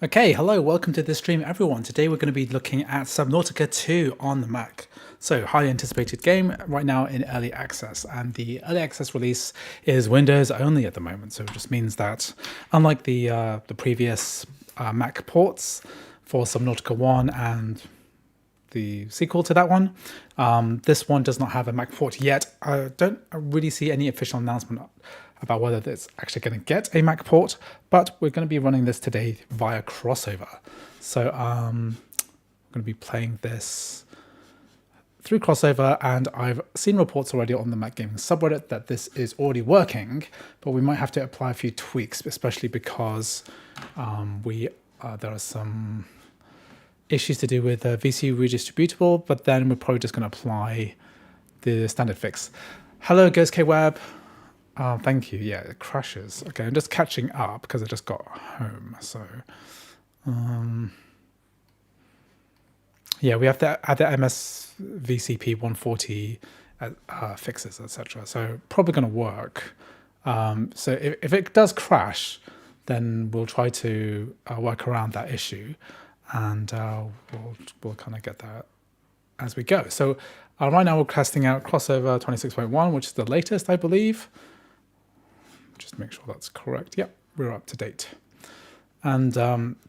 Okay, hello, welcome to this stream everyone. Today we're going to be looking at Subnautica 2 on the Mac. So, highly anticipated game right now in early access, and the early access release is Windows only at the moment. So it just means that unlike the previous Mac ports for Subnautica 1 and the sequel to that one, this one does not have a Mac port yet. I don't really see any official announcement about whether it's actually going to get a Mac port, but we're going to be running this today via Crossover. So I'm going to be playing this through Crossover, and I've seen reports already on the Mac Gaming subreddit that this is already working, but we might have to apply a few tweaks, especially because there are some issues to do with VC redistributable, but then we're probably just going to apply the standard fix. Hello, GhostKWeb. Thank you. Yeah, it crashes. Okay, I'm just catching up because I just got home. So, yeah, we have to add the MSVCP 140 fixes, etc. So probably going to work. So if it does crash, then we'll try to work around that issue, and we'll kind of get that as we go. So right now we're testing out Crossover 26.1, which is the latest, I believe. Just make sure that's correct. Yep, we're up to date. And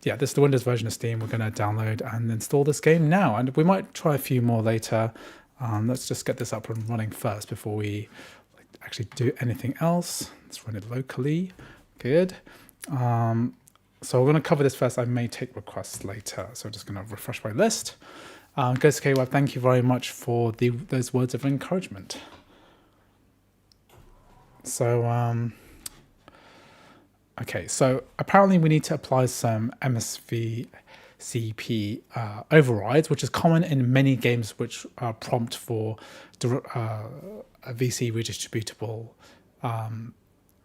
yeah, this is the Windows version of Steam. We're going to download and install this game now, and we might try a few more later. Let's just get this up and running first before we actually do anything else. Let's run it locally. Good. So we're going to cover this first. I may take requests later, so I'm just going to refresh my list. GhostKWeb, thank you very much for those words of encouragement. So okay, so apparently we need to apply some MSVCP overrides, which is common in many games which prompt for a VC redistributable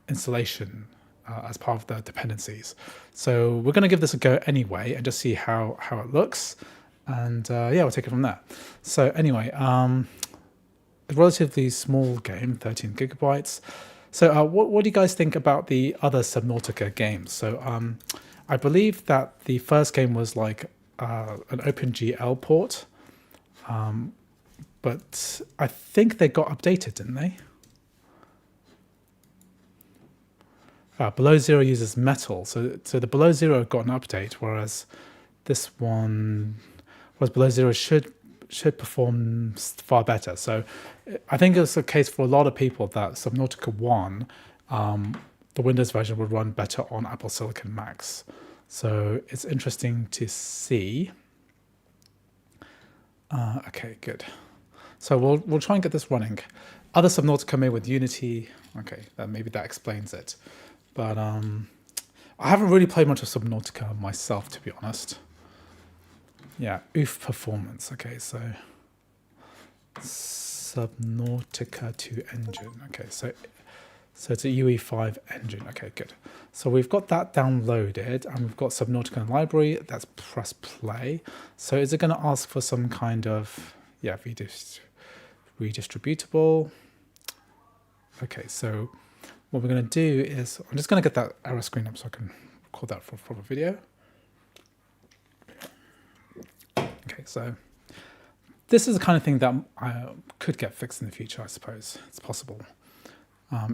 installation as part of the dependencies. So we're going to give this a go anyway and just see how it looks. And yeah, we'll take it from there. So anyway, a relatively small game, 13 gigabytes. So what do you guys think about the other Subnautica games? So I believe that the first game was like an OpenGL port, but I think they got updated, didn't they? Below Zero uses metal, so the Below Zero got an update, whereas this one, Below Zero should perform far better. So I think it's a case for a lot of people that Subnautica 1, the Windows version would run better on Apple Silicon Macs. So it's interesting to see. Okay, good. So we'll try and get this running. Other Subnautica made with Unity. Okay, maybe that explains it. But I haven't really played much of Subnautica myself, to be honest. Yeah, OOF performance. Okay, so Subnautica 2 engine. Okay, so it's a UE5 engine. Okay, good. So we've got that downloaded, and we've got Subnautica library. That's press play. So is it going to ask for some kind of redistributable? Okay, so what we're going to do is I'm just going to get that error screen up so I can record that for a proper video. Okay, so this is the kind of thing that could get fixed in the future, I suppose. It's possible.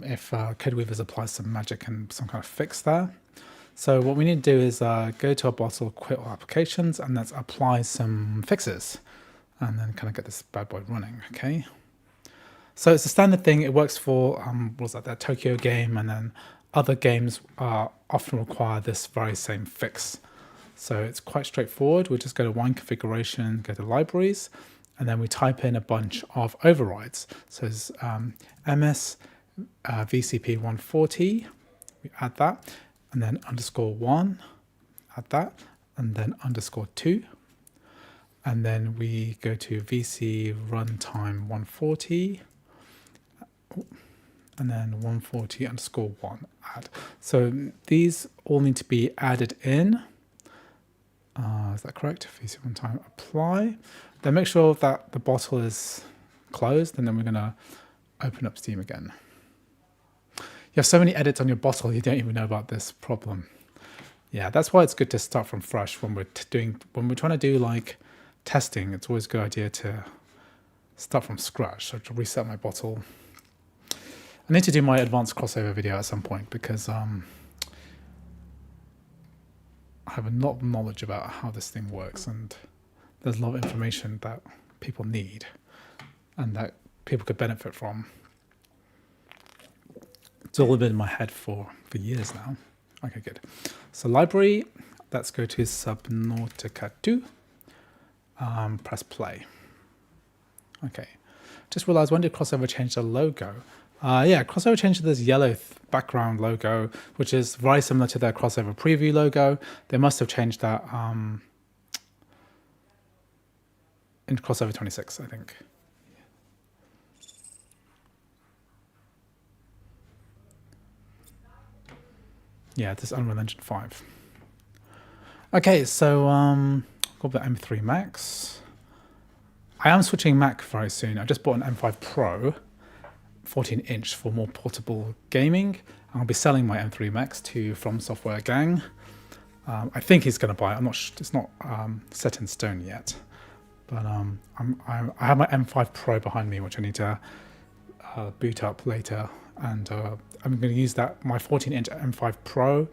If CodeWeavers applies some magic and some kind of fix there. So what we need to do is go to our bottle, quit all applications, and let's apply some fixes. And then kind of get this bad boy running, okay? So it's a standard thing. It works for, that Tokyo game, and then other games often require this very same fix. So it's quite straightforward. We just go to wine configuration, go to libraries, and then we type in a bunch of overrides. So it's MS VCP 140, we add that, and then _1, add that, and then _2. And then we go to VC runtime 140, and then 140 _1 add. So these all need to be added in. Is that correct? VC runtime apply. Then make sure that the bottle is closed, and then we're going to open up Steam again. You have so many edits on your bottle, you don't even know about this problem. Yeah, that's why it's good to start from fresh when we're trying to do like testing. It's always a good idea to start from scratch. So to reset my bottle. I need to do my advanced crossover video at some point because I have a lot of knowledge about how this thing works, and there's a lot of information that people need and that people could benefit from. It's all been in my head for years now. Okay, good. So library, let's go to Subnautica 2. Press play. Okay. Just realized, when did Crossover change the logo? Yeah, Crossover changed this yellow background logo, which is very similar to their Crossover preview logo. They must have changed that in Crossover 26, I think. Yeah, this is Unreal Engine 5. Okay, so got the M3 Max. I am switching Mac very soon. I just bought an M5 Pro, 14-inch for more portable gaming. I'll be selling my M3 Max to From Software Gang. I think he's going to buy it. I'm not. It's not set in stone yet. But I have my M5 Pro behind me, which I need to boot up later, and I'm going to use that my 14-inch M5 Pro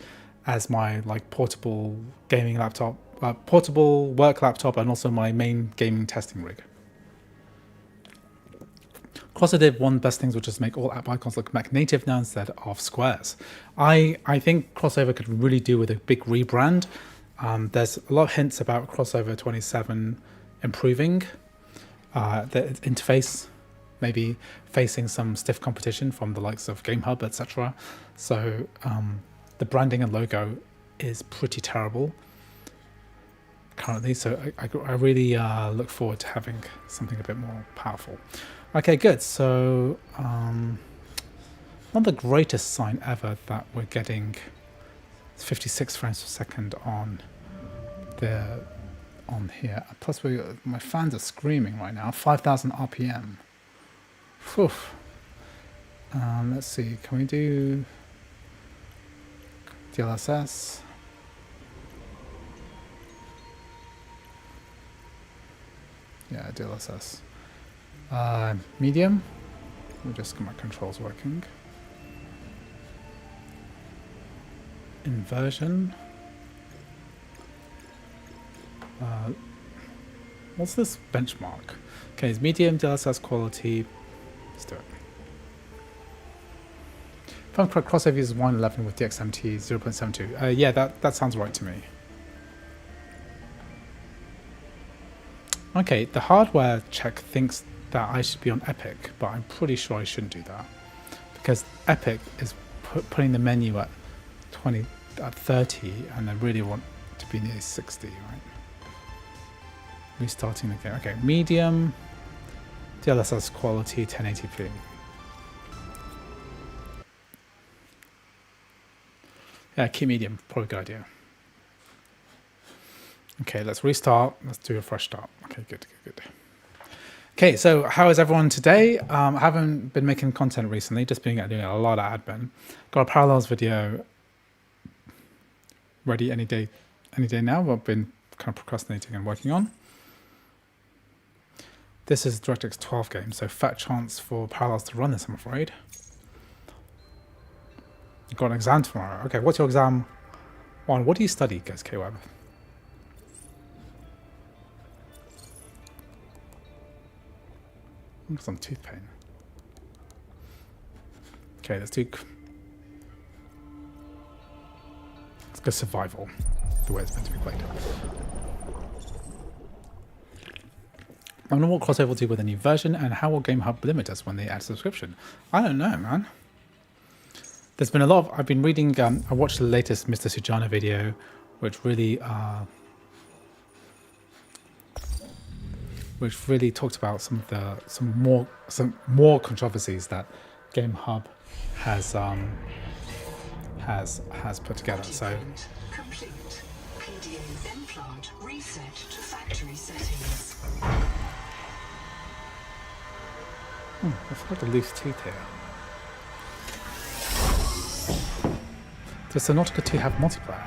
as my like portable gaming laptop, portable work laptop, and also my main gaming testing rig. Crossover did one best things, which is make all app icons look Mac native now instead of squares. I think Crossover could really do with a big rebrand. There's a lot of hints about Crossover 27 improving the interface, maybe facing some stiff competition from the likes of GameHub, etc. So the branding and logo is pretty terrible currently. So I really look forward to having something a bit more powerful. Okay, good. So not the greatest sign ever that we're getting 56 frames per second on here. Plus, my fans are screaming right now. 5,000 RPM. Whew. Let's see. Can we do DLSS? Yeah, DLSS. Medium. We'll just get my controls working. Inversion. What's this benchmark? Okay, it's medium DLSS quality. Let's do it. If I'm correct, Crossover uses 111 with DXMT 0.72. Yeah, that sounds right to me. Okay, the hardware check thinks that I should be on Epic, but I'm pretty sure I shouldn't do that because Epic is putting the menu at 30, and I really want to be near 60, right? Restarting the game. Okay, medium DLSS quality 1080p. Yeah, keep medium, probably a good idea. Okay, let's restart. Let's do a fresh start. Okay, good. Okay, so how is everyone today? I haven't been making content recently, just been doing a lot of admin. Got a Parallels video ready any day now. I've been kind of procrastinating and working on. This is DirectX 12 game, so fat chance for Parallels to run this, I'm afraid. You've got an exam tomorrow. Okay, what's your exam on? What do you study, guys, KWeb? Some tooth pain. Okay, let's go survival, the way it's meant to be played. I don't know what Crossover will do with the new version, and how will GameHub limit us when they add subscription? I don't know, man. There's been a lot of, I've been reading, I watched the latest Mr. Sujana video, which really talked about some more controversies that GameHub has put together. So complete. PDA implant reset to factory settings. I've got a loose tooth here. Does Subnautica 2 have multiplayer?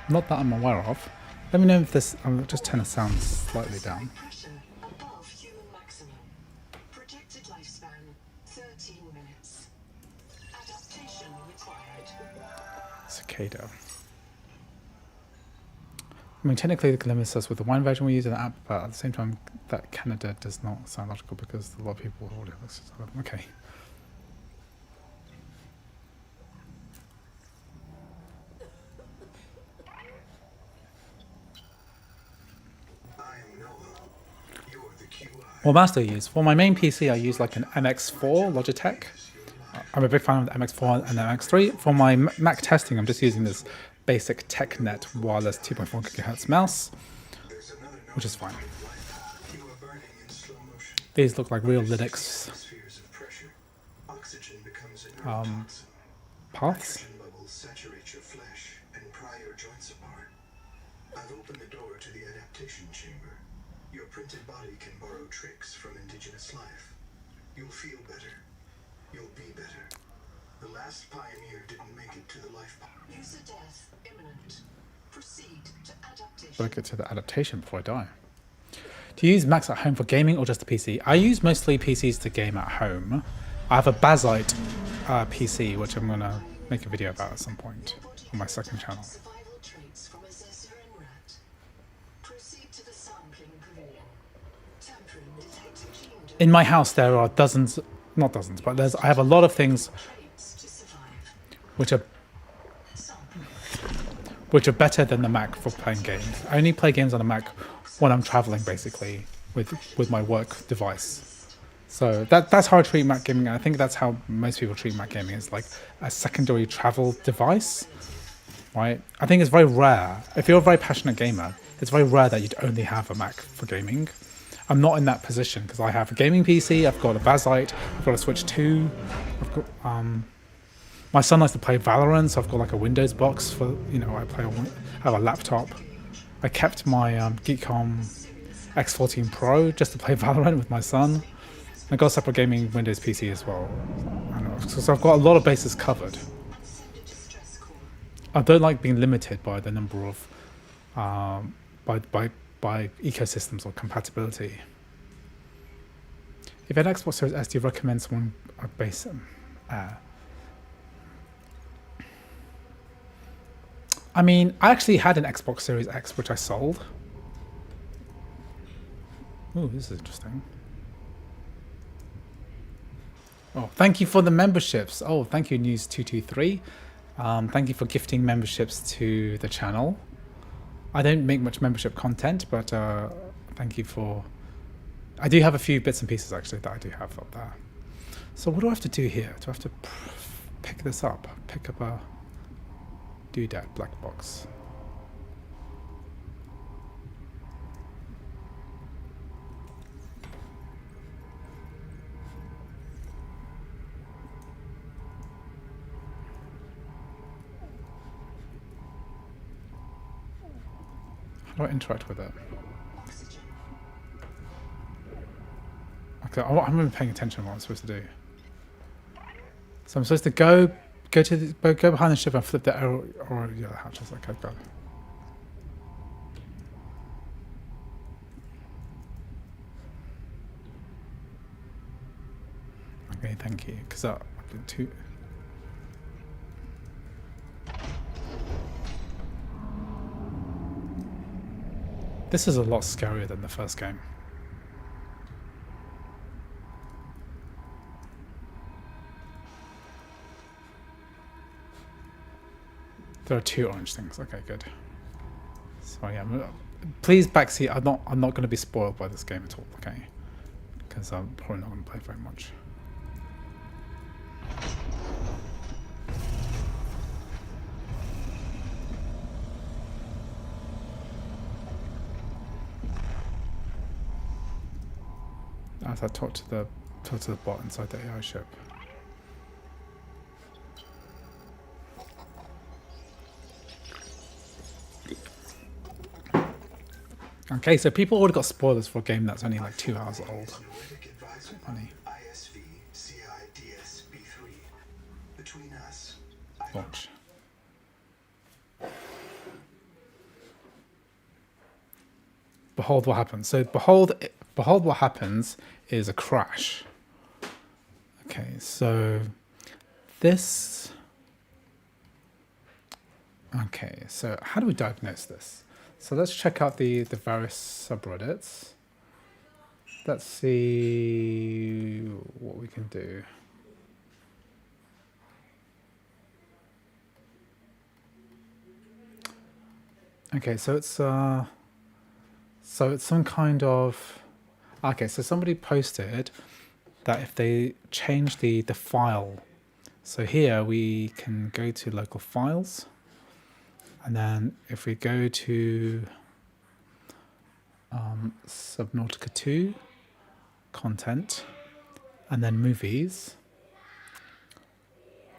Not that I'm aware of. Let me know if this. I'll just turn the sound slightly down. Pressure above human maximum. Projected lifespan 13 minutes. Adaptation required. Cicada. I mean, technically, it limits us with the wine version we use in the app, but at the same time, that Canada does not sound logical because a lot of people already have access to them. Okay. What mouse do I use? For my main PC, I use like an MX4 Logitech. I'm a big fan of the MX4 and the MX3. For my Mac testing, I'm just using this basic TechNet wireless 2.4 GHz mouse, which is fine. These look like real Linux paths. I've opened the door to the adaptation chamber. Your printed body can borrow tricks from indigenous life. You'll feel better. You'll be better. The last pioneer didn't make it to the life pod. User death imminent. Proceed to adaptation. Better get to the adaptation before I die. Do you use Macs at home for gaming or just the PC? I use mostly PCs to game at home. I have a Bazzite PC, which I'm going to make a video about at some point on my second channel. Survival traits from a Zesserin rat. Proceed to the sampling pavilion. Tampering detected gene In my house, there are dozens, not dozens, but I have a lot of things traits to survive. which are Sampling. better than the Mac for playing games. I only play games on a Mac when I'm traveling, basically, with my work device. So that's how I treat Mac gaming. I think that's how most people treat Mac gaming, is like a secondary travel device, right? I think it's very rare. If you're a very passionate gamer, it's very rare that you'd only have a Mac for gaming. I'm not in that position because I have a gaming PC, I've got a Bazzite, I've got a Switch 2, I've got my son likes to play Valorant, so I've got like a Windows box for, I have a laptop. I kept my Geekcom X14 Pro just to play Valorant with my son. I got a separate gaming Windows PC as well. So I've got a lot of bases covered. I don't like being limited by the number of by ecosystems or compatibility. If you had Xbox Series S, do you recommend someone a base I mean, I actually had an Xbox Series X which I sold. Ooh, this is interesting. Oh, thank you for the memberships. Oh, thank you, News223. Thank you for gifting memberships to the channel. I don't make much membership content, but thank you for... I do have a few bits and pieces, actually, that I do have up there. So what do I have to do here? Do I have to pick this up? Pick up a doodad black box. How do I interact with it? Okay, I'm not even paying attention to what I'm supposed to do. So I'm supposed to go behind the ship and flip the arrow or the other hatches. Okay, got it. Okay, thank you. Because I've been too. This is a lot scarier than the first game. There are two orange things. Okay, good. So yeah, please backseat. I'm not going to be spoiled by this game at all. Okay, because I'm probably not going to play very much. As I talk to the bot inside the AI ship. Okay, so people already got spoilers for a game that's only like 2 hours old. Funny. Between us, Launch. behold what happens. So behold what happens is a crash. Okay, so this. Okay, so how do we diagnose this? So let's check out the various subreddits. Let's see what we can do. Okay, so it's some kind of. Okay, so somebody posted that if they change the file, so here we can go to local files, and then if we go to Subnautica 2 content, and then movies,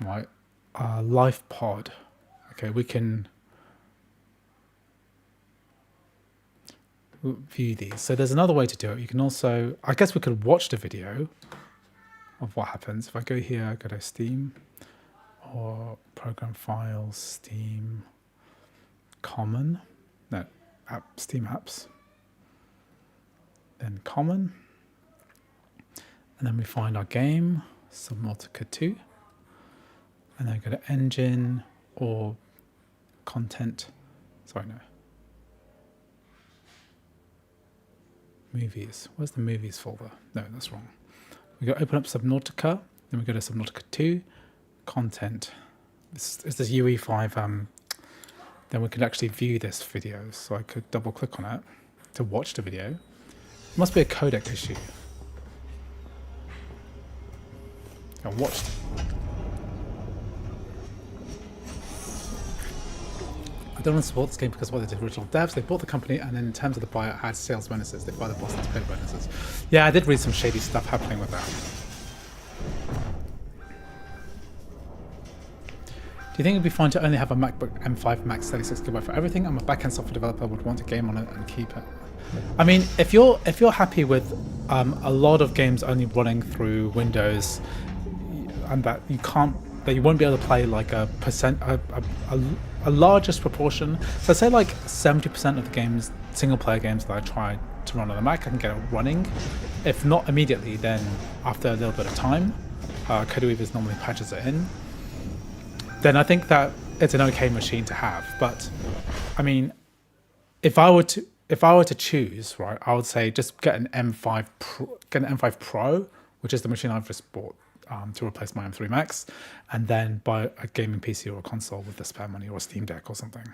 right, life pod. Okay, we can view these. So there's another way to do it. You can also, I guess we could watch the video of what happens. If I go here, go to Steam or program files, Steam, common, no, Steam apps, then common, and then we find our game, Subnautica 2, and then go to engine or content, sorry, no. Movies. Where's the movies folder? No, that's wrong. We go open up Subnautica, then we go to Subnautica 2, content. This is this UE5. Then we can actually view this video. So I could double click on it to watch the video. It must be a codec issue. I watched. I don't want to support this game because of what they did original devs. They bought the company, and then in terms of the buyout, had sales bonuses. They buy the bosses to pay bonuses. Yeah, I did read some shady stuff happening with that. Do you think it'd be fine to only have a MacBook M5 Max 36GB for everything? I'm a backend software developer, would want a game on it and keep it. I mean, if you're happy with a lot of games only running through Windows, and that you won't be able to play like a largest proportion. So say like 70% of the games, single player games that I tried to run on the Mac, I can get it running. If not immediately, then after a little bit of time, Codeweavers normally patches it in. Then I think that it's an okay machine to have. But I mean, if I were to choose, right, I would say just get an M5 Pro, which is the machine I've just bought to replace my M3 Max, and then buy a gaming PC or a console with the spare money or a Steam Deck or something.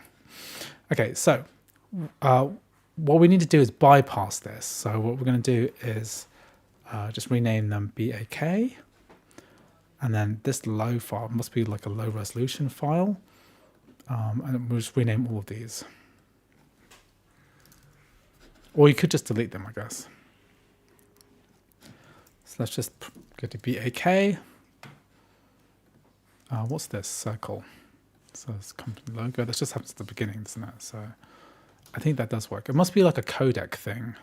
Okay, so what we need to do is bypass this. So what we're going to do is just rename them BAK, and then this low file must be like a low resolution file, and we'll just rename all of these. Or you could just delete them, I guess. So let's just go to BAK. What's this? Circle. So it's company logo. This just happens at the beginning, doesn't it? So I think that does work. It must be like a codec thing.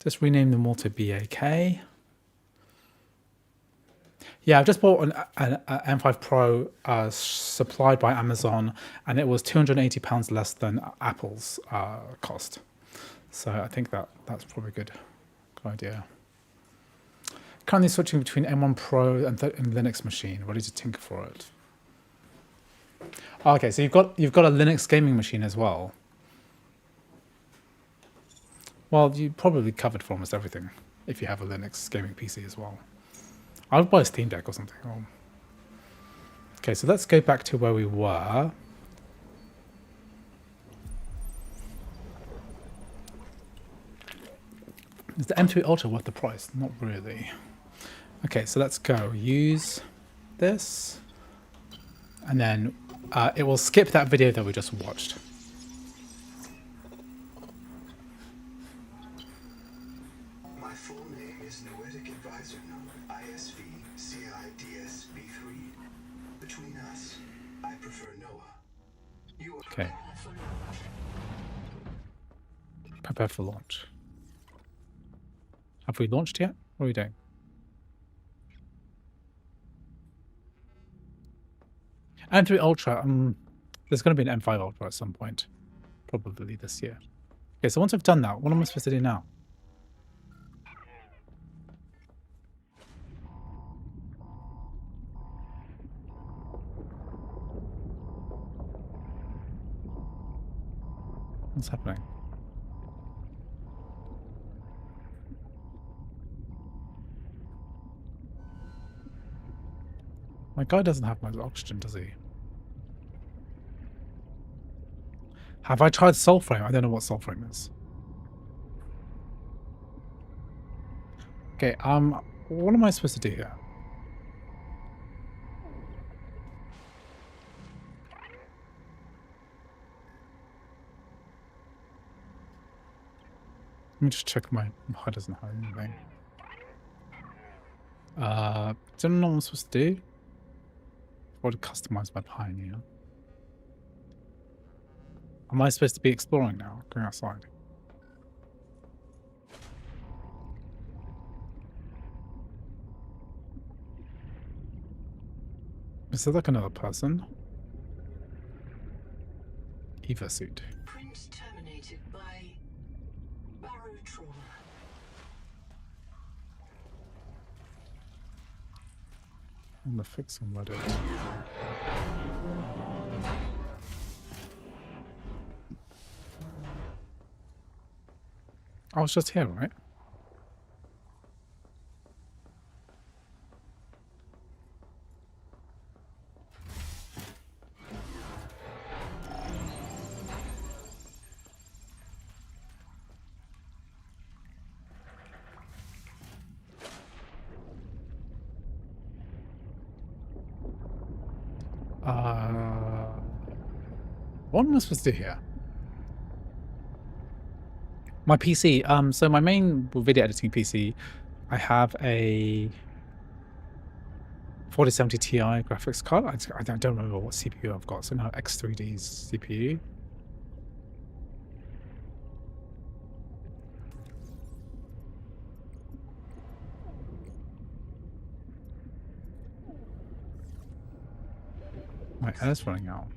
Just rename them all to BAK. Yeah, I've just bought an M5 Pro supplied by Amazon, and it was £280 less than Apple's cost. So I think that's probably a good idea. Currently switching between M1 Pro and Linux machine, ready to tinker for it. Okay, so you've got a Linux gaming machine as well. Well, you probably covered for almost everything if you have a Linux gaming PC as well. I would buy a Steam Deck or something. Okay, so let's go back to where we were. Is the M3 Ultra worth the price? Not really. Okay, so let's go. Use this. And then it will skip that video that we just watched. My full name is Noetic Advisor Number ISV CIDSB3. Between us, I prefer Noah. You are Okay. Prepare for launch. Have we launched yet? What are we doing? M3 Ultra. There's going to be an M5 Ultra at some point, probably this year. Okay, so once I've done that, what am I supposed to do now? What's happening? My guy doesn't have much oxygen, does he? Have I tried soul frame? I don't know what soul frame is. Okay, what am I supposed to do here? Let me just check my HUD doesn't have anything. Don't know what I'm supposed to do. I've got to customize my Pioneer. Am I supposed to be exploring now? Going outside? Is there like another person? Eva suit. Print terminated by barrow trauma. I'm gonna fix on Reddit. I was just here, right? What am I supposed to do here? My PC, so my main video editing PC, I have a 4070 Ti graphics card. I don't remember what CPU I've got, so now X3D's CPU. My air's running out.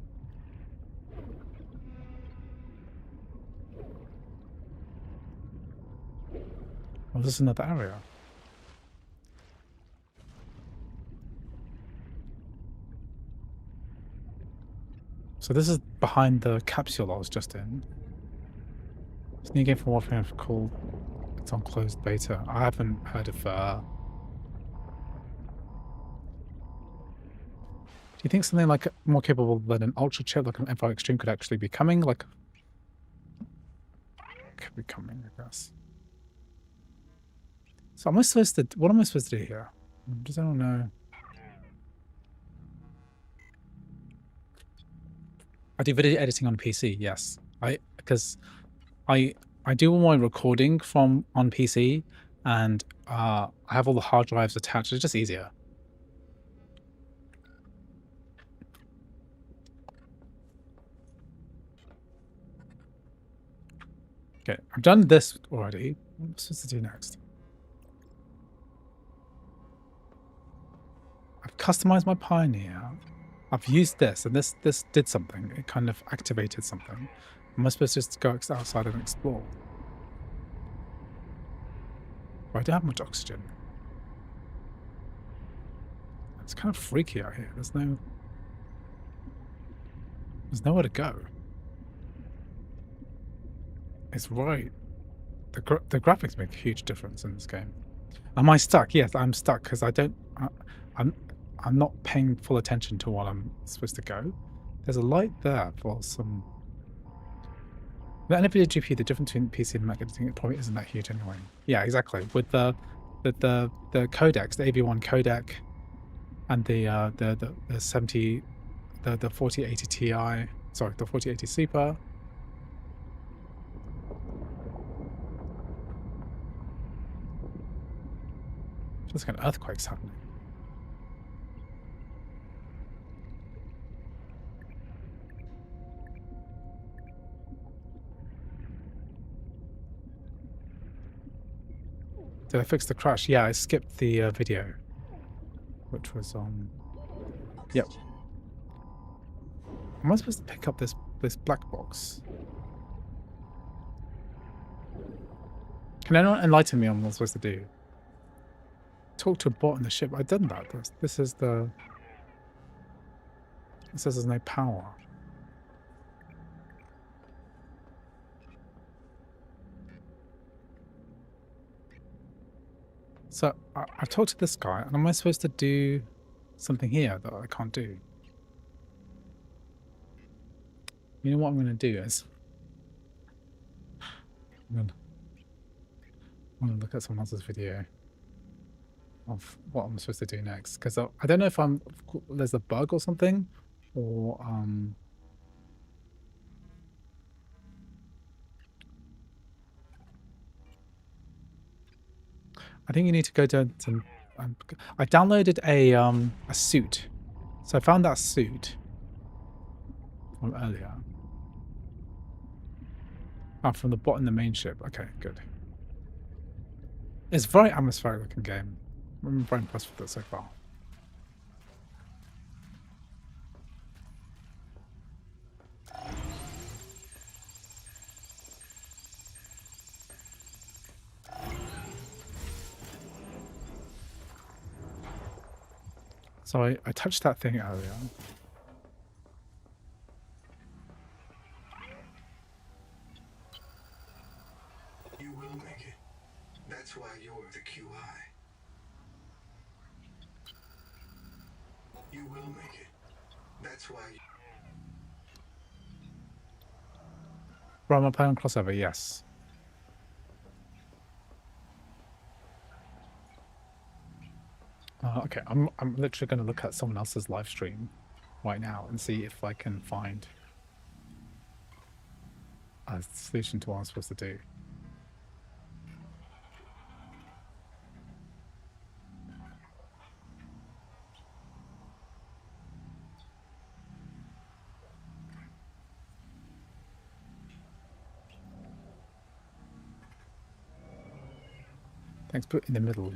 Oh, this is another area. So this is behind the capsule I was just in. It's a new game from Warframe called it's on closed beta. I haven't heard of do you think something like more capable than an ultra chip like an M5 Extreme could actually be coming? Like could be coming, I guess. So am I supposed to what am I supposed to do here? I don't know. I do video editing on PC, yes. Because I do all my recording from on PC and I have all the hard drives attached. It's just easier. Okay, I've done this already. What am I supposed to do next? I've customized my Pioneer. I've used this, and this did something. It kind of activated something. Am I supposed to just go outside and explore? But I don't have much oxygen. It's kind of freaky out here. There's nowhere to go. It's right. The graphics make a huge difference in this game. Am I stuck? Yes, I'm stuck because I'm not paying full attention to what I'm supposed to go. There's a light there for some. The NVIDIA GPU, the difference between PC and Mac editing, it probably isn't that huge anyway. Yeah, exactly. With the codecs, the AV1 codec, and the 4080 Ti, sorry, the 4080 Super. Feels like an earthquake's happening. Did I fix the crash? Yeah, I skipped the video, which was on. Yep. Am I supposed to pick up this black box? Can anyone enlighten me on what I'm supposed to do? Talk to a bot on the ship. I've done that. This is the... It says there's no power. So I've talked to this guy, and am I supposed to do something here that I can't do? You know what I'm going to do is... I'm going to look at someone else's video of what I'm supposed to do next. Because I don't know if there's a bug or something, or... I think you need to go down to... I downloaded a suit. So I found that suit from earlier. Oh, from the bot in the main ship. Okay, good. It's a very atmospheric looking game. I'm very impressed with it so far. So I touched that thing earlier. You will make it. That's why you're the QI. You will make it. That's why... Right, am I playing on crossover? Yes. Okay, I'm literally going to look at someone else's live stream right now and see if I can find a solution to what I'm supposed to do. Thanks, boot in the middle.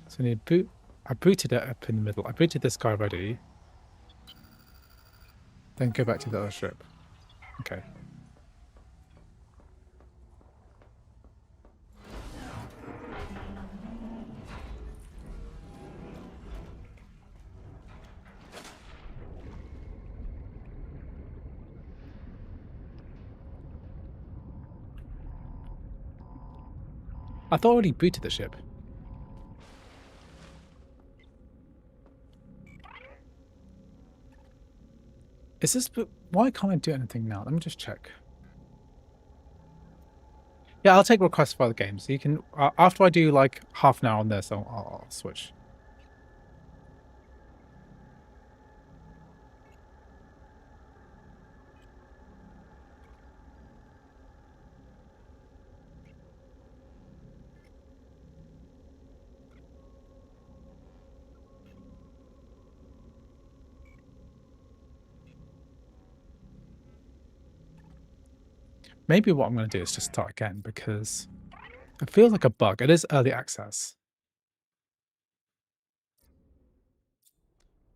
So I need boot. I booted it up in the middle. I booted this guy already. Then go back to the other ship. Okay. I thought I already booted the ship. Is this... Why can't I do anything now? Let me just check. Yeah, I'll take requests for other games. So you can... after I do like half an hour on this, I'll switch. Maybe what I'm going to do is just start again because it feels like a bug. It is early access.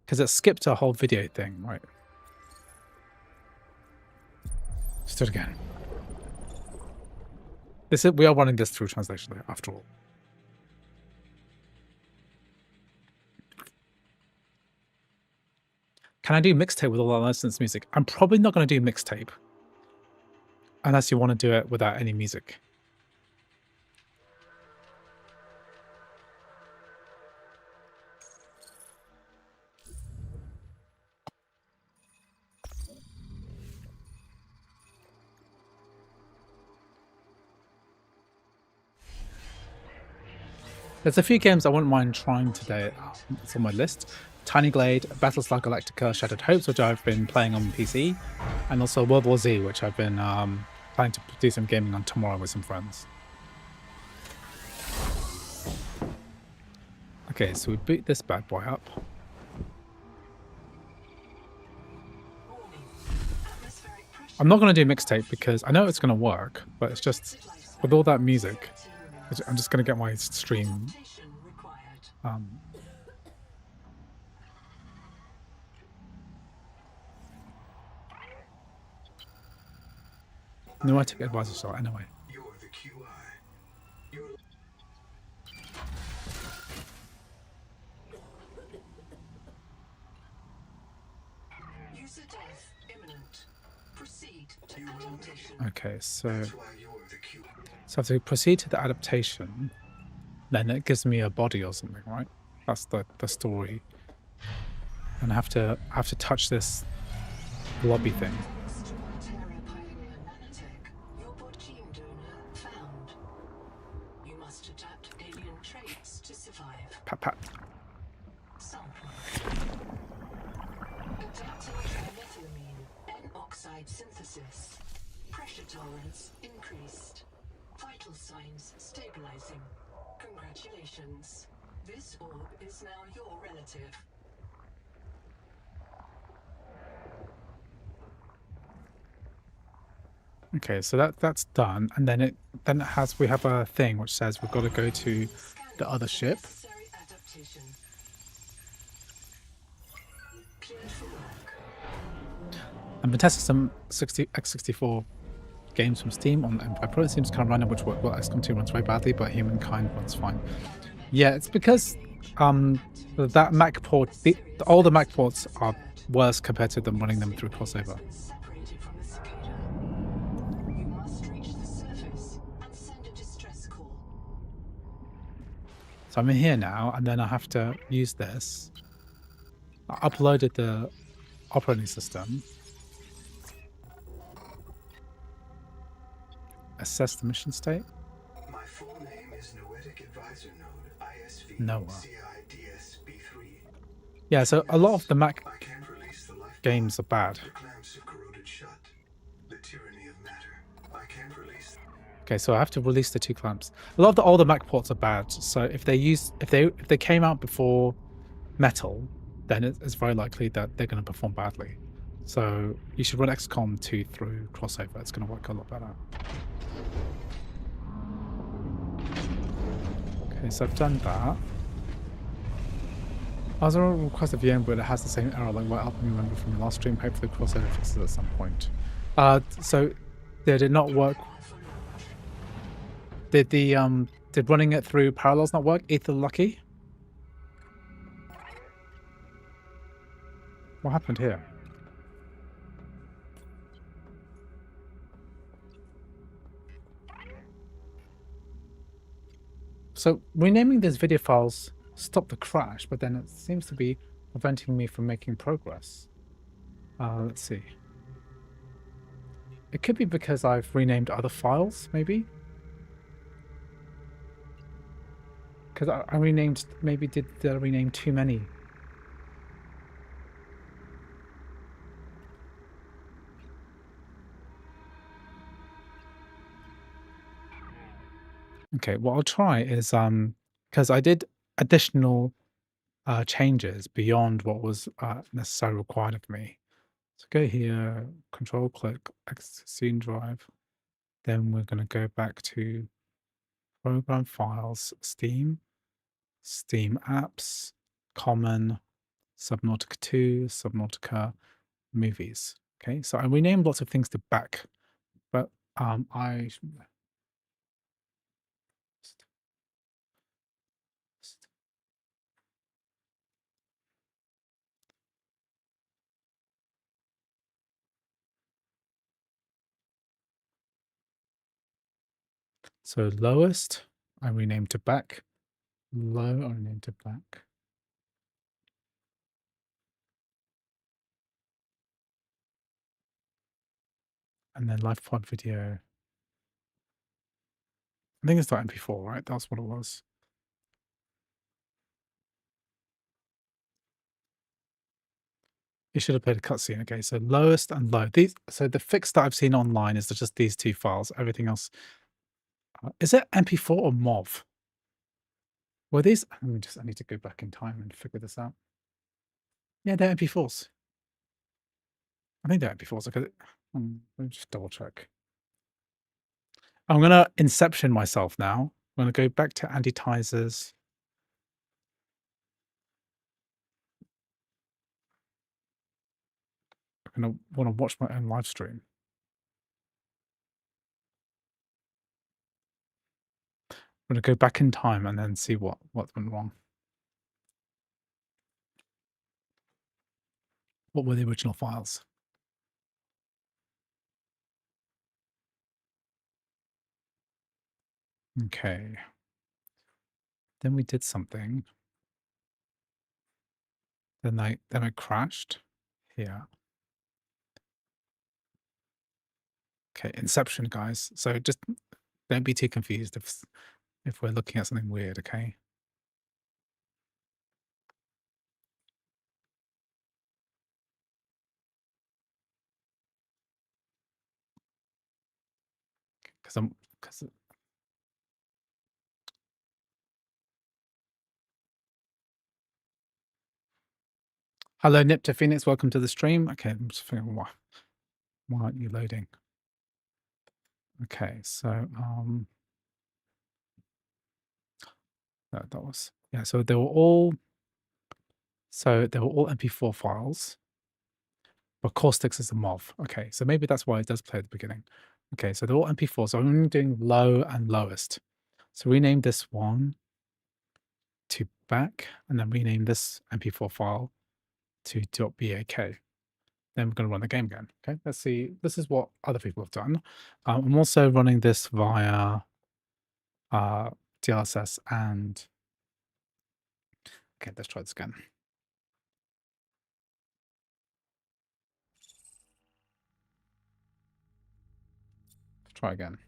Because it skipped a whole video thing, right? Just do it again. We are running this through translation though, after all. Can I do mixtape with all that licensed music? I'm probably not going to do mixtape. Unless you want to do it without any music. There's a few games I wouldn't mind trying today. It's on my list. Tiny Glade, Battlestar Galactica, Shattered Hopes, which I've been playing on PC, and also World War Z, which I've been planning to do some gaming on tomorrow with some friends. Okay, so we boot this bad boy up. I'm not going to do mixtape because I know it's going to work, but it's just with all that music, I'm just going to get my stream. No, I took advice of anyway. You're the QI. Okay, so That's why you're the cure. so if I proceed to the adaptation, then it gives me a body or something, right? That's the story. And I have to touch this lobby thing. Subnautica pioneer nanotech. Your gene donor found. You must adapt alien traits to survive. Pat pat. Sample. Adapting trimethylamine, N-oxide synthesis. Pressure tolerance increased. Vital signs stabilizing. Congratulations. This orb is now your relative. Okay, so that's done, and then it has we have a thing which says we've got to go to the other ship. Necessary adaptation. Cleared for work. I've been testing some x64 games from Steam on Empire Pro. It seems kind of random which work well. XCOM 2 runs very badly, but Humankind runs fine. Yeah, it's because that Mac port, all the Mac ports are worse compared to them running them through crossover. Separated from the cicada. You must reach the surface and send a distress call. So I'm in here now, and then I have to use this. I uploaded the operating system. Assess the mission state. My full name is Noetic Advisor Node ISV Noah. CIDSB3. Yeah, so a lot of the Mac I can't release the life games are bad. The clamps have corroded shut. The tyranny of matter. I can't release. Okay, so I have to release the two clamps. A lot of the older Mac ports are bad. So if they came out before Metal, then it's very likely that they're going to perform badly. So you should run XCOM 2 through crossover. It's going to work a lot better. Okay, so I've done that. I was going to request a VM, but it has the same error like what helped me remember from the last stream. Hopefully crossover fixes it at some point. So did it not work? Did running it through Parallels not work? Ether lucky? What happened here? So renaming these video files stopped the crash, but then it seems to be preventing me from making progress. Let's see. It could be because I've renamed other files, maybe? Because I renamed, maybe did I rename too many? Okay, what I'll try is, because I did additional changes beyond what was necessarily required of me. So go here, control click, scene drive. Then we're going to go back to program files, Steam apps, common, Subnautica 2, Subnautica movies. Okay, so I renamed lots of things to back, but so lowest, I renamed to back. Low, I renamed to back. And then live pod video. I think it's .mp4, right? That's what it was. You should have played a cutscene. Okay, so lowest and low. So the fix that I've seen online is just these two files. Everything else. Is it MP4 or MOV? Were these? I need to go back in time and figure this out. Yeah, they're MP4s. I think they're MP4s. Okay, let me just double check. I'm gonna Inception myself now. I'm gonna go back to Anti-Tizers. I'm gonna want to watch my own live stream. I'm gonna go back in time and then see what went wrong. What were the original files? Okay. Then we did something. Then it crashed here. Okay, Inception, guys. So just don't be too confused if we're looking at something weird, okay? Because hello, Nip to Phoenix. Welcome to the stream. Okay, I'm just figuring why aren't you loading? Okay, so that was yeah. So they were all MP4 files, but Caustic's is a MOV. Okay, so maybe that's why it does play at the beginning. Okay, so they're all MP4. So I'm doing low and lowest. So rename this one to back, and then rename this MP4 file to .bak. Then we're going to run the game again. Okay, let's see. This is what other people have done. I'm also running this via DLSS and okay, let's try this again. Let's try again.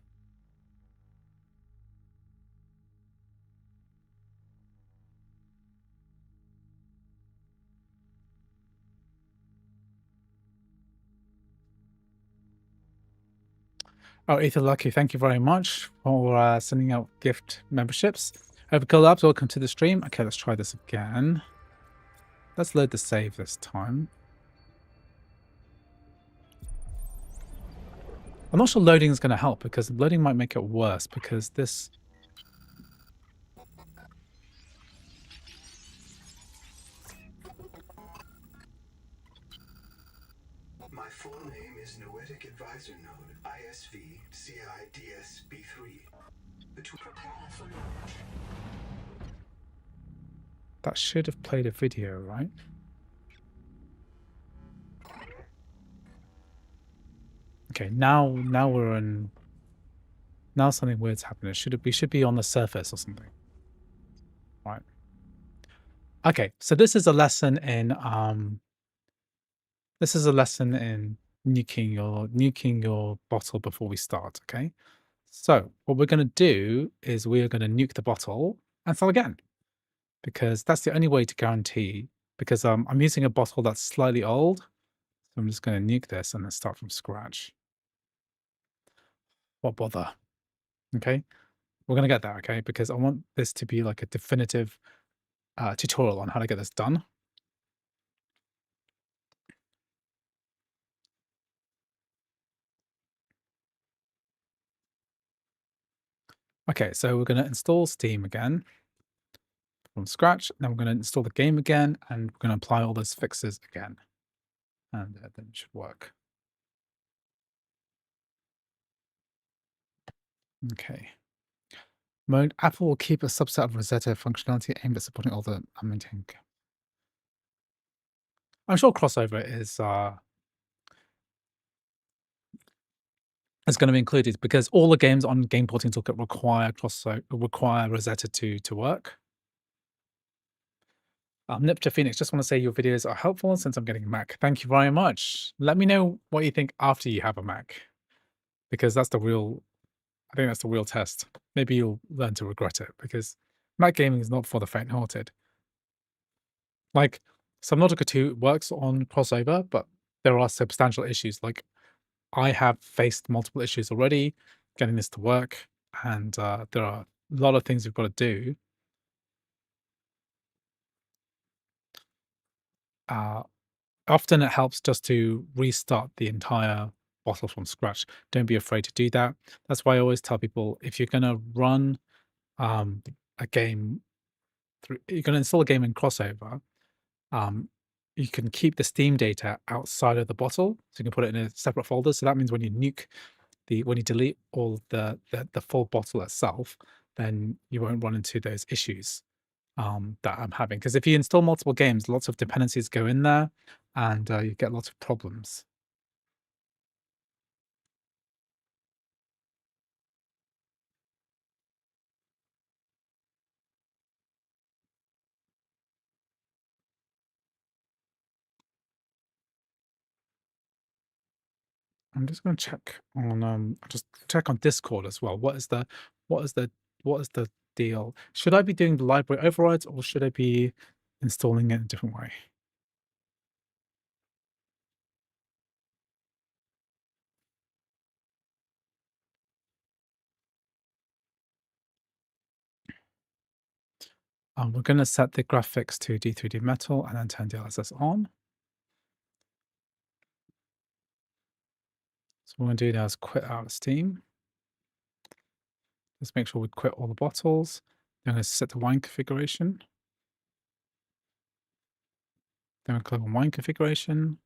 Oh, Ether Lucky, thank you very much for sending out gift memberships. Overkill Labs, welcome to the stream. Okay, let's try this again. Let's load the save this time. I'm not sure loading is going to help because loading might make it worse because this... My full name is Noetic Advisor Node, ISV CIDSB3. Prepare for launch. That should have played a video, right? Okay, now we're in... Now something weird's happening. We should be on the surface or something. Right. Okay, so this is a lesson in nuking your bottle before we start, okay? So what we're going to do is we are going to nuke the bottle and start again, because that's the only way to guarantee, because I'm using a bottle that's slightly old, so I'm just going to nuke this and then start from scratch. What bother? Okay, we're going to get there, okay? Because I want this to be like a definitive tutorial on how to get this done. Okay, so we're going to install Steam again from scratch. Then we're going to install the game again, and we're going to apply all those fixes again. And then it should work. Okay. Mode, Apple will keep a subset of Rosetta functionality aimed at supporting all the maintaining. I'm sure crossover is going to be included because all the games on Game Porting Toolkit require Rosetta to work. Nip to Phoenix, just want to say your videos are helpful since I'm getting a Mac. Thank you very much. Let me know what you think after you have a Mac, because that's the real, I think that's the real test. Maybe you'll learn to regret it, because Mac gaming is not for the faint-hearted. Like, Subnautica 2 works on crossover, but there are substantial issues. Like, I have faced multiple issues already getting this to work, and there are a lot of things you've got to do. Often it helps just to restart the entire bottle from scratch. Don't be afraid to do that. That's why I always tell people, if you're going to run a game you're going to install a game in crossover, you can keep the Steam data outside of the bottle, so you can put it in a separate folder. So that means when you nuke when you delete all the full bottle itself, then you won't run into those issues that I'm having. Because if you install multiple games, lots of dependencies go in there, and you get lots of problems. I'm just going to check on just check on Discord as well. What is the what is the deal? Should I be doing the library overrides or should I be installing it in a different way? We're going to set the graphics to D3D Metal and then turn DLSS on. So what we're going to do now is quit out of Steam. Just make sure we quit all the bottles. Then I'm going to set the wine configuration. Then we'll click on wine configuration.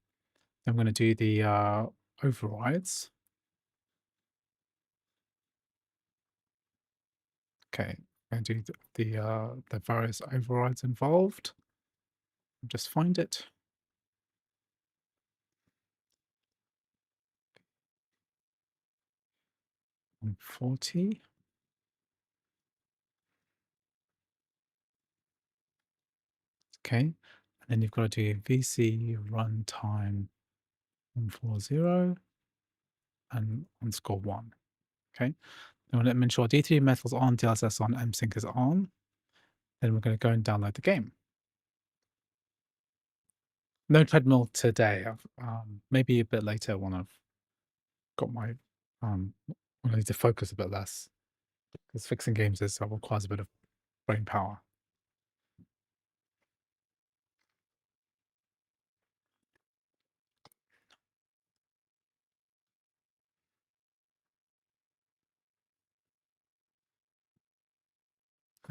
Then I'm going to do the overrides. Okay, I'm going to do the various overrides involved. Just find it. 140. Okay, and then you've got to do VC runtime 140 and underscore 1. Okay, then we'll make sure D3 Metal's on, DLSS on, MSync is on. Then we're going to go and download the game. No treadmill today. Maybe a bit later when I've got my when I need to focus a bit less, because fixing games requires a bit of brain power.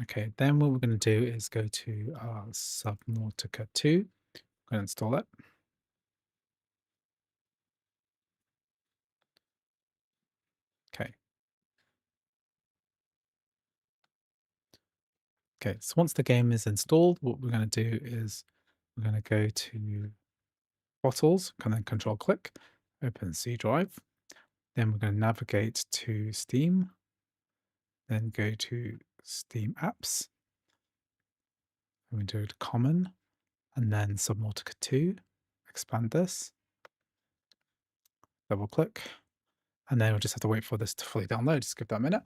Okay, then what we're going to do is go to Subnautica 2. I'm going to install it. Okay. Okay, so once the game is installed, what we're going to do is we're going to go to bottles, and then control click, open C drive. Then we're going to navigate to Steam, then go to Steam apps. We do it common, and then Subnautica 2, expand this, double click, and then we'll just have to wait for this to fully download. Just give that a minute.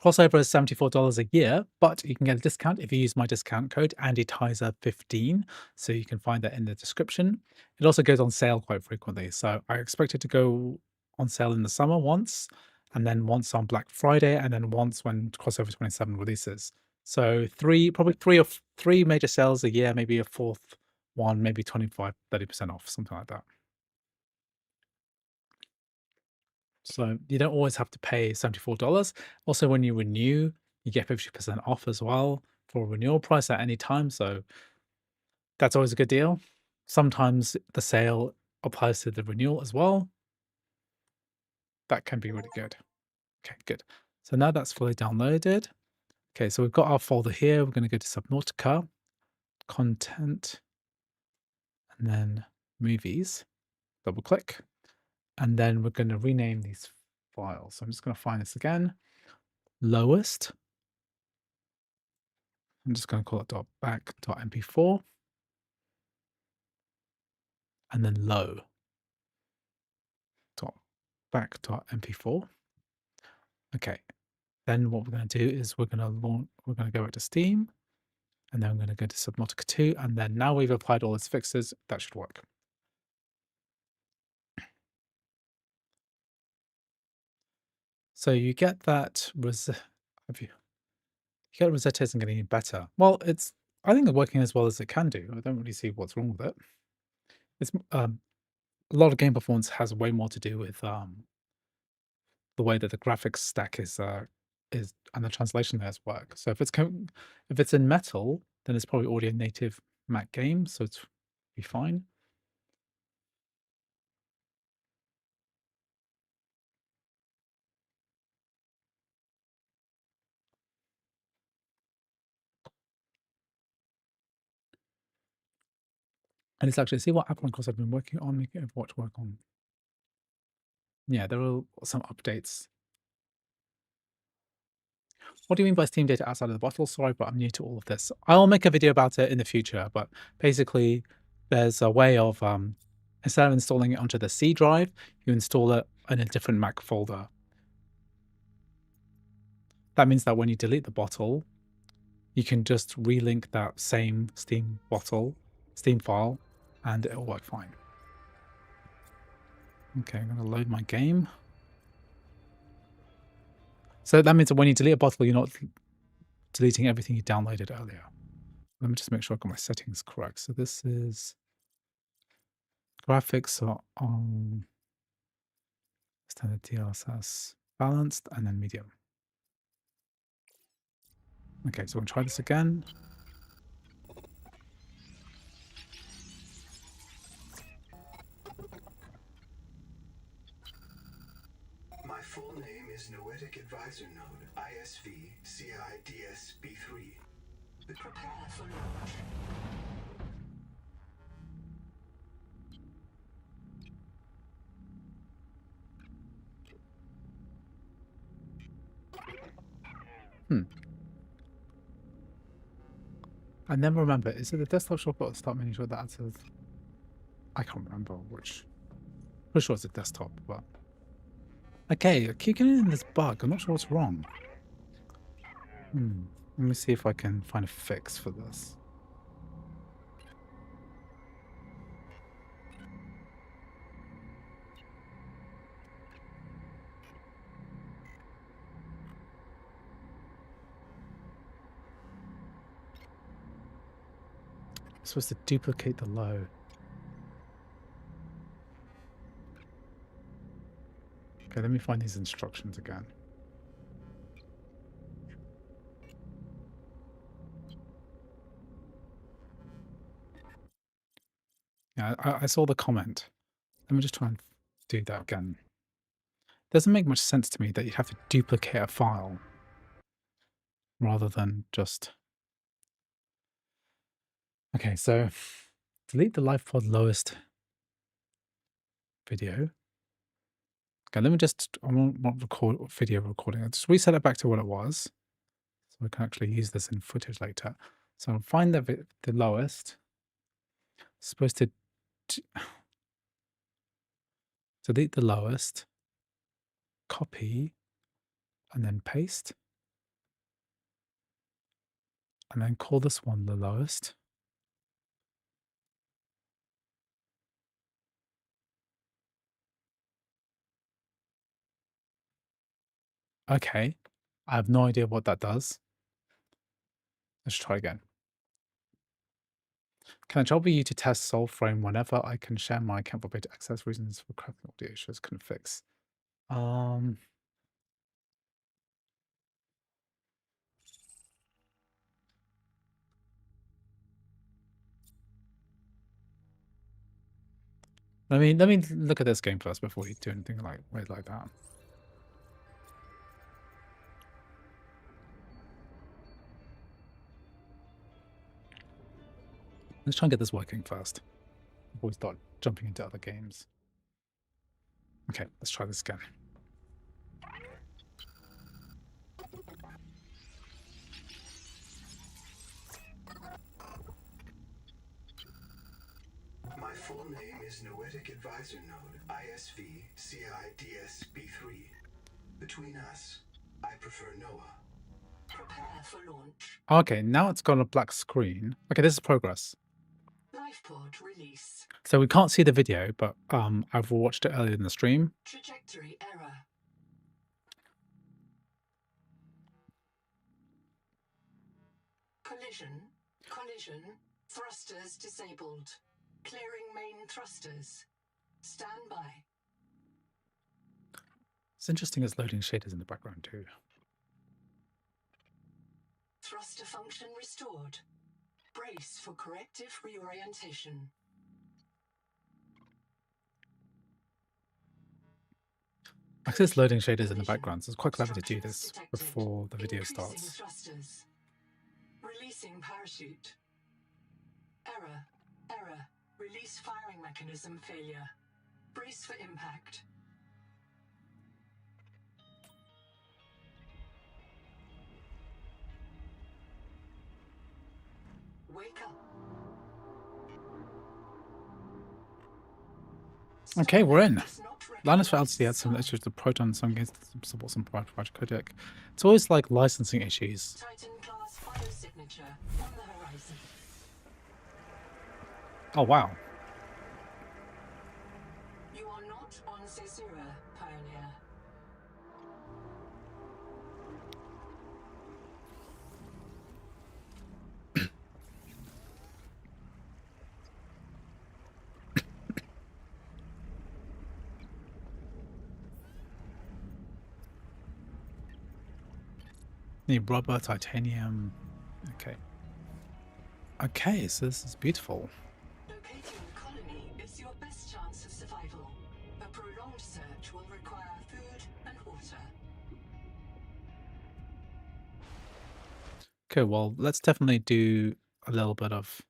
Crossover is $74 a year, but you can get a discount if you use my discount code AndyTizer15. So you can find that in the description. It also goes on sale quite frequently. So I expect it to go on sale in the summer once, and then once on Black Friday, and then once when Crossover 27 releases. So probably three major sales a year, maybe a fourth one, maybe 25-30% off, something like that. So you don't always have to pay $74. Also, when you renew, you get 50% off as well for a renewal price at any time. So that's always a good deal. Sometimes the sale applies to the renewal as well. That can be really good. Okay, good. So now that's fully downloaded. Okay, so we've got our folder here. We're going to go to Subnautica, content, and then movies. Double click. And then we're going to rename these files. So I'm just going to find this again. Lowest. I'm just going to call it .back.mp4. And then low. .back.mp4. Okay. Then what we're going to do is we're going to go back to Steam. And then I'm going to go to Subnautica 2. And then now we've applied all its fixes, that should work. So you get that Rosetta isn't getting any better. Well, I think it's working as well as it can do. I don't really see what's wrong with it. It's a lot of game performance has way more to do with the way that the graphics stack is and the translation layers work. So if it's in Metal, then it's probably audio native Mac game, so it's be fine. And it's actually see what app course I've been working on making Overwatch work on. Yeah, there are some updates. What do you mean by Steam data outside of the bottle? Sorry, but I'm new to all of this. I'll make a video about it in the future, but basically there's a way of Instead of installing it onto the C drive, you install it in a different Mac folder. That means that when you delete the bottle, you can just relink that same Steam file, and it'll work fine. Okay, I'm going to load my game. So that means that when you delete a bottle, you're not deleting everything you downloaded earlier. Let me just make sure I've got my settings correct. So this is graphics are on standard DLSS, balanced, and then medium. Okay, so we'll try this again. My full name is Noetic Advisor Node, ISV CIDS B3. Prepare for launch. I never remember. Is it the desktop shortcut or the start menu shortcut that says? I can't remember which. Pretty sure it's a desktop, but okay. I keep getting this bug. I'm not sure what's wrong. Let me see if I can find a fix for this. I'm supposed to duplicate the low. Okay, let me find these instructions again. Yeah, I saw the comment. Let me just try and do that again. Doesn't make much sense to me that you have to duplicate a file rather than just... Okay, so delete the live pod lowest video. Okay, let me just, I won't record video recording. I'll just reset it back to what it was. So I can actually use this in footage later. So I'll find the lowest. It's supposed to delete the lowest, copy, and then paste. And then call this one the lowest. Okay, I have no idea what that does. Let's try again. Can I trouble you to test solve frame whenever I can share my account for beta access reasons for cracking audio issues couldn't fix? Let me look at this game first before we do anything like weird like that. Let's try and get this working first before we start jumping into other games. Okay, let's try this again. My full name is Noetic Advisor Node, ISV CIDS B3. Between us, I prefer Noah. Prepare for launch. Okay, now it's got a black screen. Okay, this is progress. Life pod release. So we can't see the video, but I've watched it earlier in the stream. Trajectory error. Collision. Thrusters disabled. Clearing main thrusters. Stand by. It's interesting it's loading shaders in the background too. Thruster function restored. Brace for corrective reorientation. Actually, it's loading shaders in the background, so it's quite clever to do this before the video starts. Thrusters. Releasing parachute. Error. Release firing mechanism failure. Brace for impact. Wake up. Okay, we're in. Does not Linus for recognize LTD had some issues with the Proton, some games support some private codec. It's always like licensing issues. Titan class biosignature on the horizon. Oh wow. You are not on Caesura, Pioneer. Need rubber, titanium. Okay. Okay, so this is beautiful. Locating the colony is your best chance of survival. A prolonged search will require food and water. Okay, well, let's definitely do a little bit of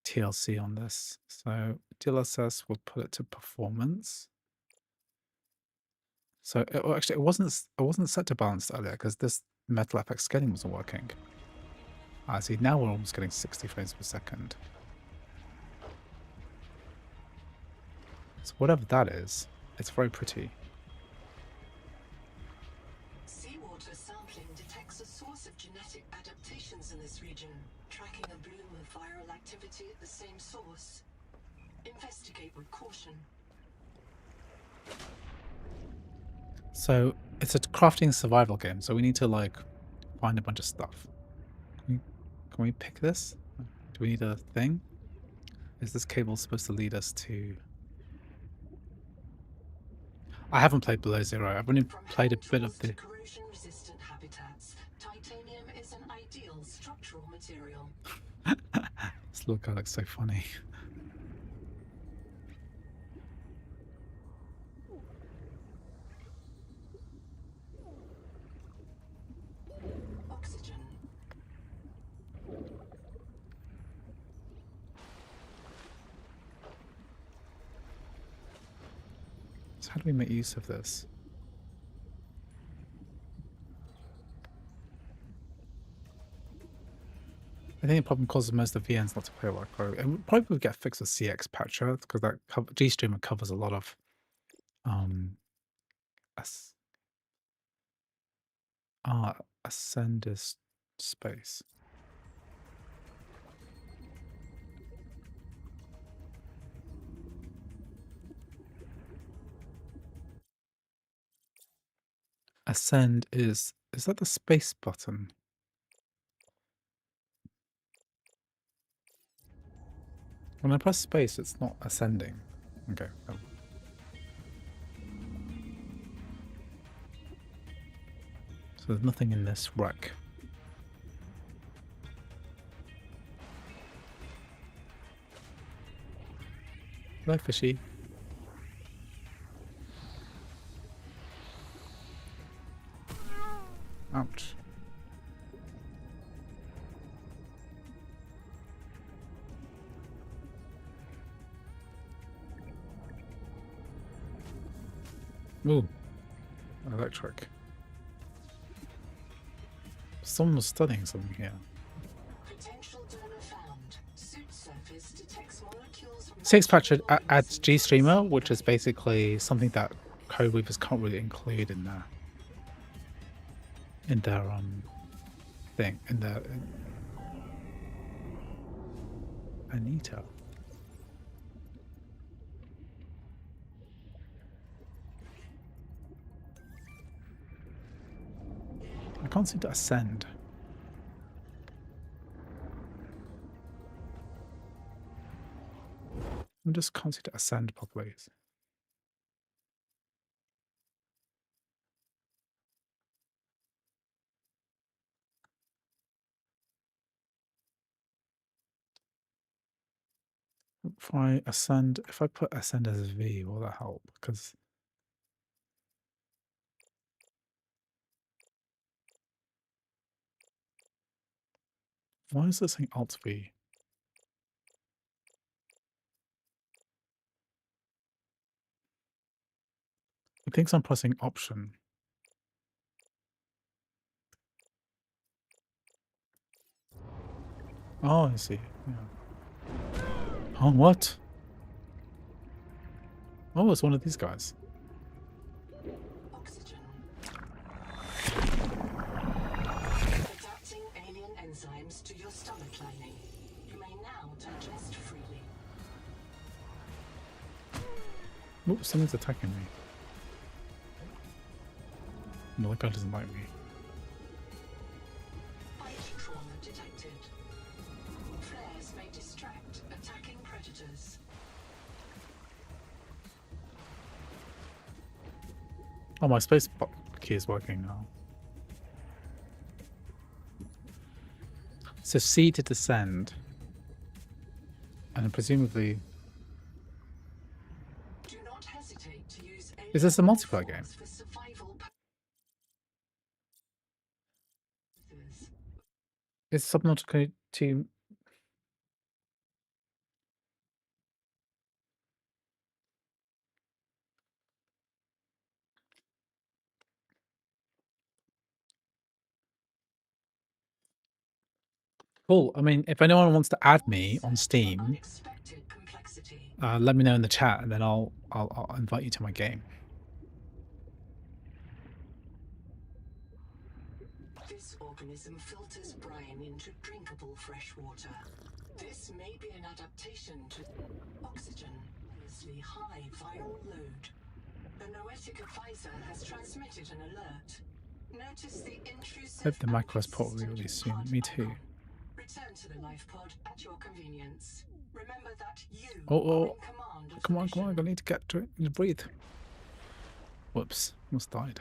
TLC on this. So DLSS, we'll put it to performance. So actually, it wasn't set to balanced earlier because this metal FX scaling wasn't working. See, now we're almost getting 60 frames per second. So whatever that is, it's very pretty. Seawater sampling detects a source of genetic adaptations in this region, tracking a bloom of viral activity at the same source. Investigate with caution. So it's a crafting survival game, so we need to like find a bunch of stuff. Can we pick this? Do we need a thing? Is this cable supposed to lead us to... I haven't played Below Zero. I've only played a bit of the... Corrosion-resistant habitats, titanium is an ideal structural material. This little guy looks so funny. Oxygen. So how do we make use of this? I think the problem causes most of the VNs not to play like Pro. And we'll probably get fixed with CX Patcher because that GStreamer covers a lot of Ascendus space. Ascend is that the space button? When I press space, it's not ascending. Okay. Oh. So there's nothing in this wreck. Hello, fishy. Ouch. Ooh. Electric. Someone was studying something here. Potential donor found. Suit surface detects molecules from CX Patcher adds GStreamer, which is basically something that code weavers can't really include in their thing Anita. I can't seem to ascend. I just can't seem to ascend properly. If I put ascend as V, will that help? Because why is this saying Alt V? It thinks I'm pressing Option. Oh, I see. Yeah. Oh, what? Oh, it's one of these guys. Oxygen. Adapting alien enzymes to your stomach lining. You may now digest freely. Oh, something's attacking me. No, that guy doesn't like me. Bite trauma detected. Flares may distract attacking predators. Oh, my space key is working now. So C to descend. And then presumably... Do not hesitate to use Is this a multiplayer game? for survival purposes. Is Subnautica 2... Cool. I mean, if anyone wants to add me on Steam, Unexpected complexity. let me know in the chat, and then I'll invite you to my game. This organism filters brine into drinkable fresh water. This may be an adaptation to oxygen. High viral load. The noetic advisor has transmitted an alert. Notice the intrusive. Hope the macros port will be released soon. Me too. Return to the life pod at your convenience. Remember that you Oh, are in command of come the on, come on! I need to get to it. I need to breathe. Whoops! Almost died.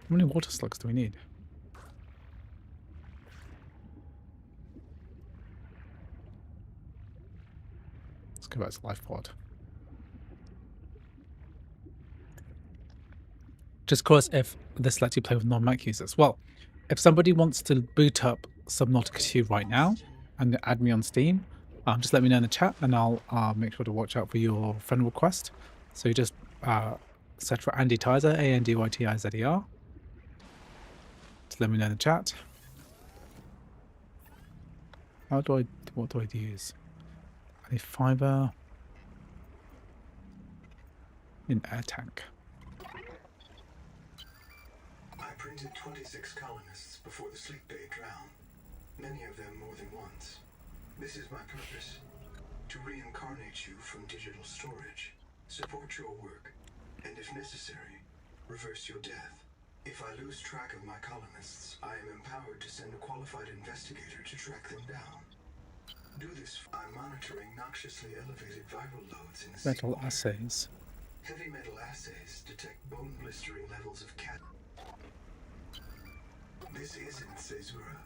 How many water slugs do we need? Let's go back to life pod. Just cause if this lets you play with non-Mac users. Well, if somebody wants to boot up Subnautica 2 right now and add me on Steam, just let me know in the chat, and I'll make sure to watch out for your friend request. So you just search for Andy Tizer, ANDYTIZER. Just let me know in the chat. What do I use? I need fiber in air tank. I printed 26 colonists before the sleep bay drowned, many of them more than once. This is my purpose, to reincarnate you from digital storage, support your work, and if necessary, reverse your death. If I lose track of my colonists, I am empowered to send a qualified investigator to track them down. Do this. I'm monitoring noxiously elevated viral loads in the Metal seawater. assays. Heavy metal assays detect bone blistering levels of cat. This isn't Caesura.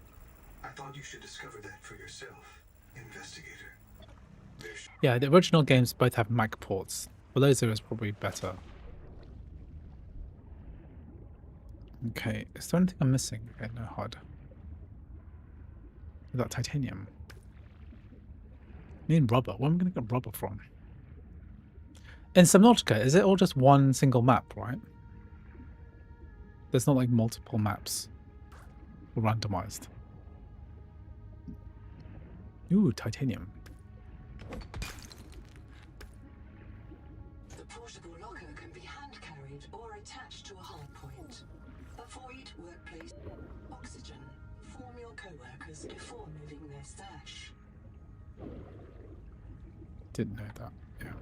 I thought you should discover that for yourself, investigator. Yeah, the original games both have Mac ports. Below Zero is probably better. Okay, is there anything I'm missing? Okay, no HUD. Is that titanium? I need rubber. Where am I going to get rubber from? In Subnautica, is it all just one single map, right? There's not like multiple maps. Or randomized. Ooh, titanium. The portable locker can be hand carried or attached to a hard point. Avoid workplace oxygen. Form your co-workers before moving their stash. Didn't know that. Yeah.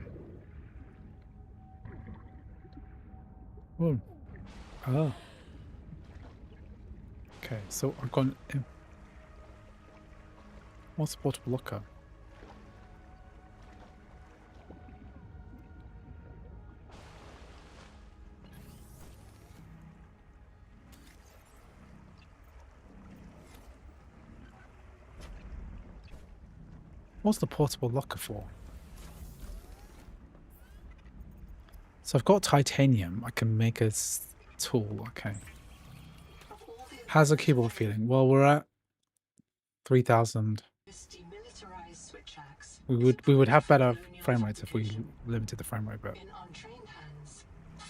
Oh. Oh. Okay, so I've gone in. What's the portable locker? What's the portable locker for? So I've got titanium. I can make a tool. Okay. How's the keyboard feeling? Well, we're at 3,000. We would have better frame rates if we limited the frame rate, but In untrained hands,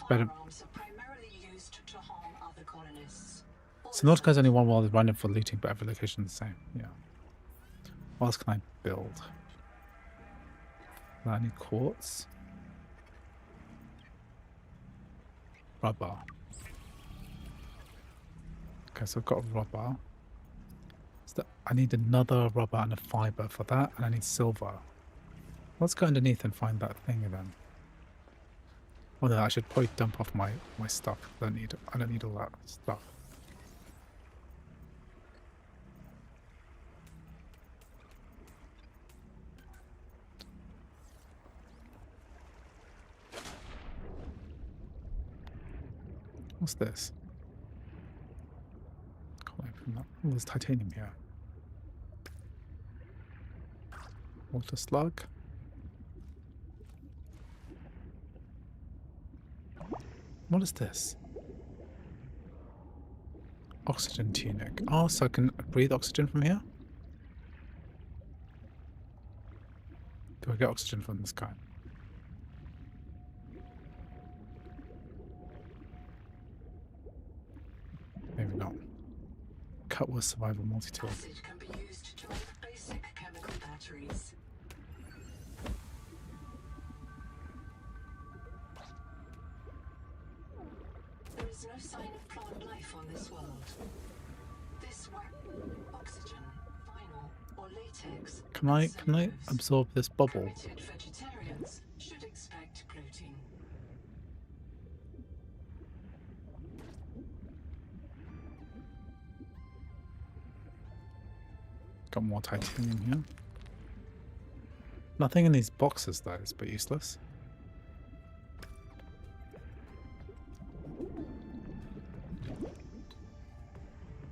better. firearms are primarily used to harm other colonists. Subnautica's only one world is random for looting, but every location is the same. Yeah. What else can I build? I need quartz. Rubber. Okay, so I've got rubber. So I need another rubber and a fiber for that, and I need silver. Let's go underneath and find that thing then. Well, no, I should probably dump off my stuff. I don't need all that stuff. What's this? Can't open that. Oh, there's titanium here. Water slug. What is this? Oxygen tunic. Oh, so I can breathe oxygen from here? Do I get oxygen from this guy? Maybe not. Cutworth survival multi-tool. Acid can be used to make basic chemical batteries. There is no sign of plant life on this world. This oxygen, vinyl, or latex. Can I absorb this bubble? Committed vegetarians should expect bloating. Got more titanium here. Nothing in these boxes though, it's a bit useless.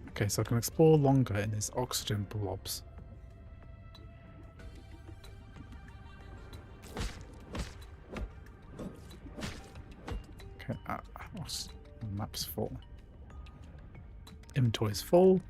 Okay, so I can explore longer in these oxygen blobs. Okay, map's full. Inventory's full.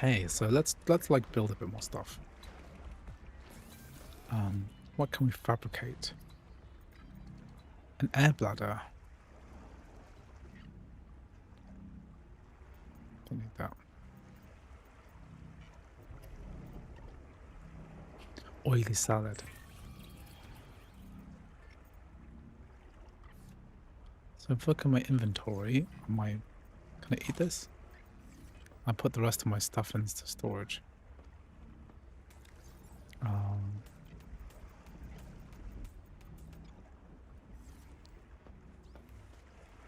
Okay, so let's like build a bit more stuff. What can we fabricate? An air bladder. Don't need that. Oily salad. So if I look at my inventory, can I eat this? I put the rest of my stuff into storage.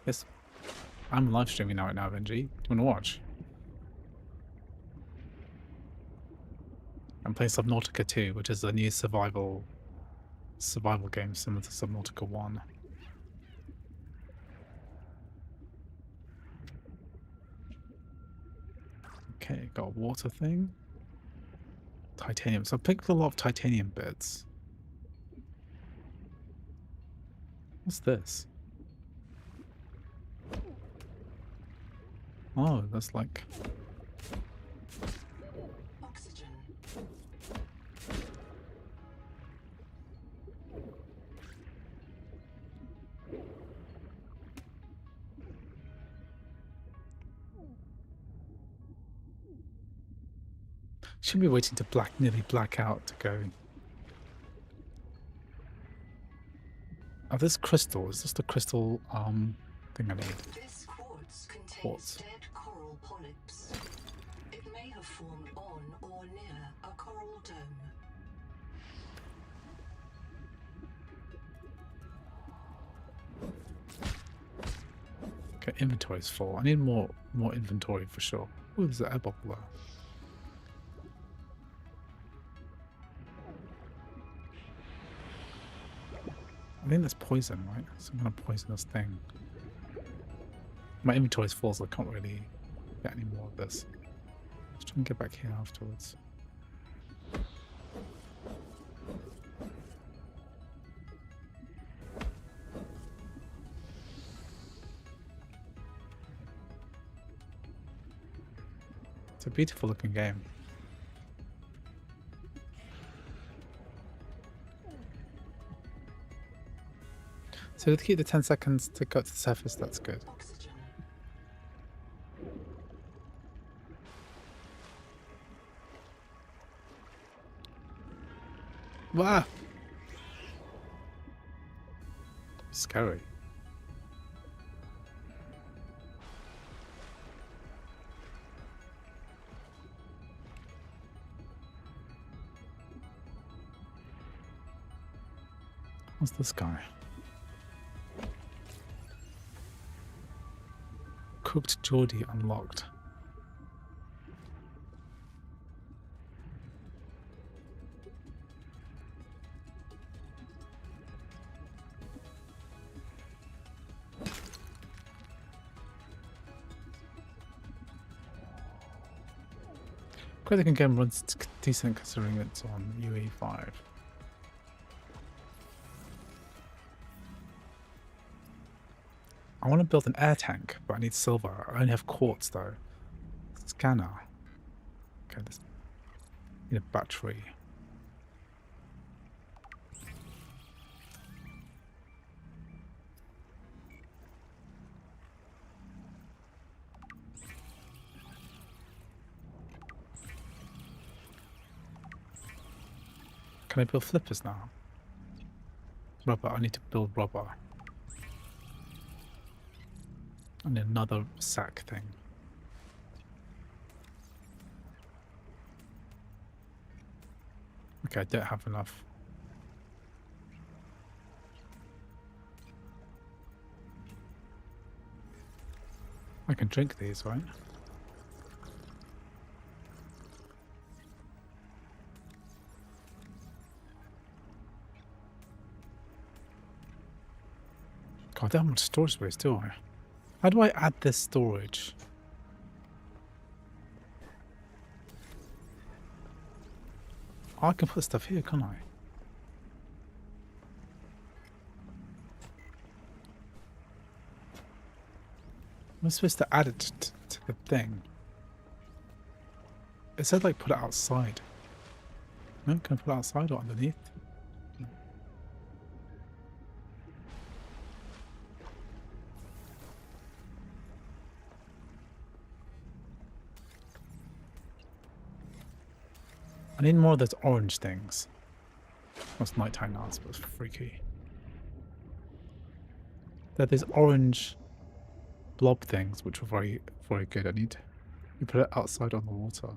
Yes, I'm live streaming now right now, Benji. Do you want to watch? I'm playing Subnautica 2, which is a new survival game similar to Subnautica 1. Okay, got a water thing. Titanium. So I picked a lot of titanium bits. What's this? Oh, that's like... Oxygen. Should be waiting to nearly black out to go. Oh, this crystal. Is this the crystal thing I need? This quartz contains Quartz. dead coral polyps. It may have formed on or near a coral dome. Okay, inventory's full. I need more inventory for sure. Oh, there's an air bubble there. I think that's poison, right? Some kind of poisonous thing. My inventory's full, so I can't really get any more of this. Let's try and get back here afterwards. It's a beautiful looking game. So to keep the 10 seconds to go to the surface, that's good. Oxygen. Wow! Scary. What's this guy? Cooked Geordie unlocked. Quite the game runs decent considering it's on UE5. I want to build an air tank, but I need silver. I only have quartz though. Scanner. Okay, this need a battery. Can I build flippers now? Rubber. I need to build rubber. And another sack thing. Okay, I don't have enough. I can drink these, right? God, I don't have much storage space, do I? How do I add this storage? Oh, I can put stuff here, can't I? I'm supposed to add it to the thing. It said like put it outside. No, can I put it outside or underneath? I need more of those orange things. Well, it's nighttime now, but it's freaky. They're these orange blob things, which are very, very good. I need you put it outside on the water.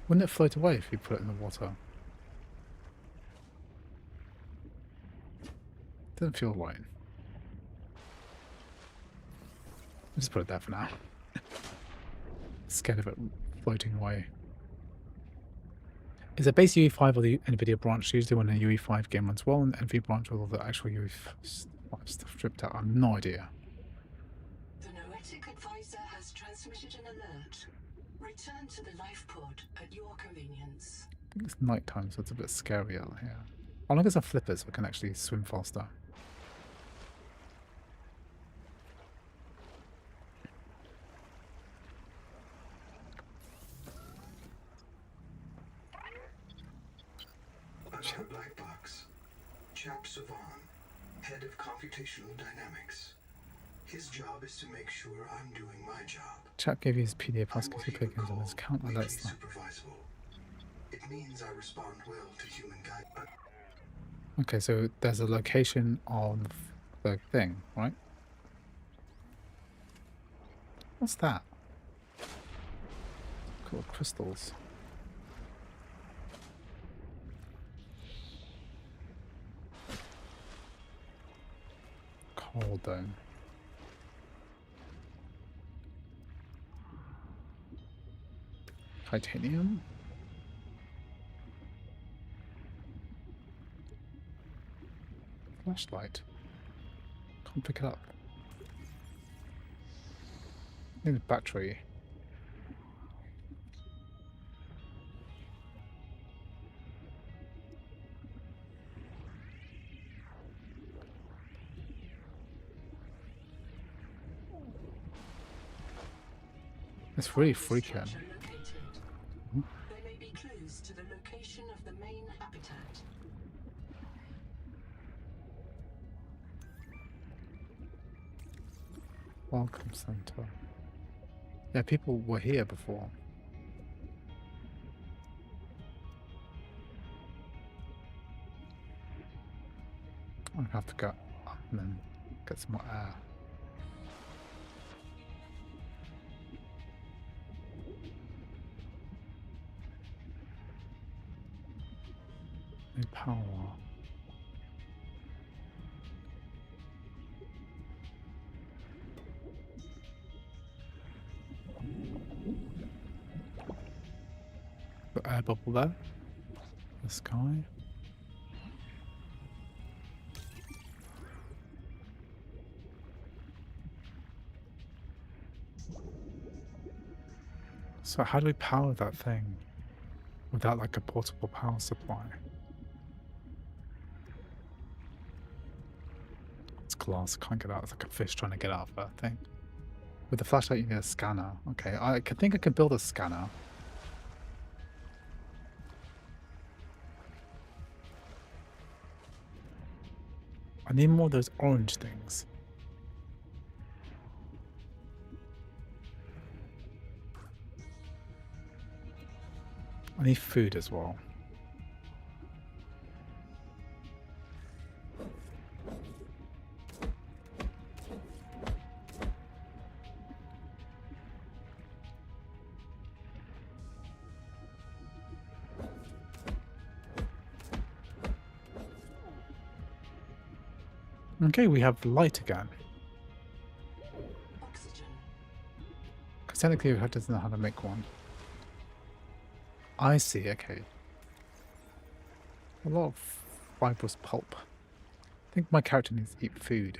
Wouldn't it float away if you put it in the water? Doesn't feel right. I'll just put it there for now. Scared of it floating away. Is a base UE5 or the NVIDIA branch usually when a UE5 game runs well, and NV branch with all the actual UE5 stuff stripped out? I have no idea. The Noetic advisor has transmitted an alert. Return to the life pod at your convenience. I think it's nighttime, so it's a bit scary out here. As long as I flippers, I can actually swim faster. Another black box. Chap Savan, head of computational dynamics. His job is to make sure I'm doing my job. Chat gave you his PDF pass because he played games on his account. Oh, that's that. Supervisable. It means I respond well to human guidance. Okay, so there's a location on the thing, right? What's that? Cool, crystals. Coral dome. Titanium? Flashlight. Can't pick it up. Need a battery. It's really This freaking. structure located. There may be clues to the location of the main habitat. Welcome center. Yeah, people were here before. I have to go up and then get some more air. No power. Got air bubble there. The sky. So how do we power that thing without like a portable power supply? It's glass, can't get out. It's like a fish trying to get out of that thing. With the flashlight you need a scanner. Okay, I think I can build a scanner. I need more of those orange things. I need food as well. Okay, we have light again. Oxygen. Because technically we doesn't know how to make one. I see, okay. A lot of fibrous pulp. I think my character needs to eat food.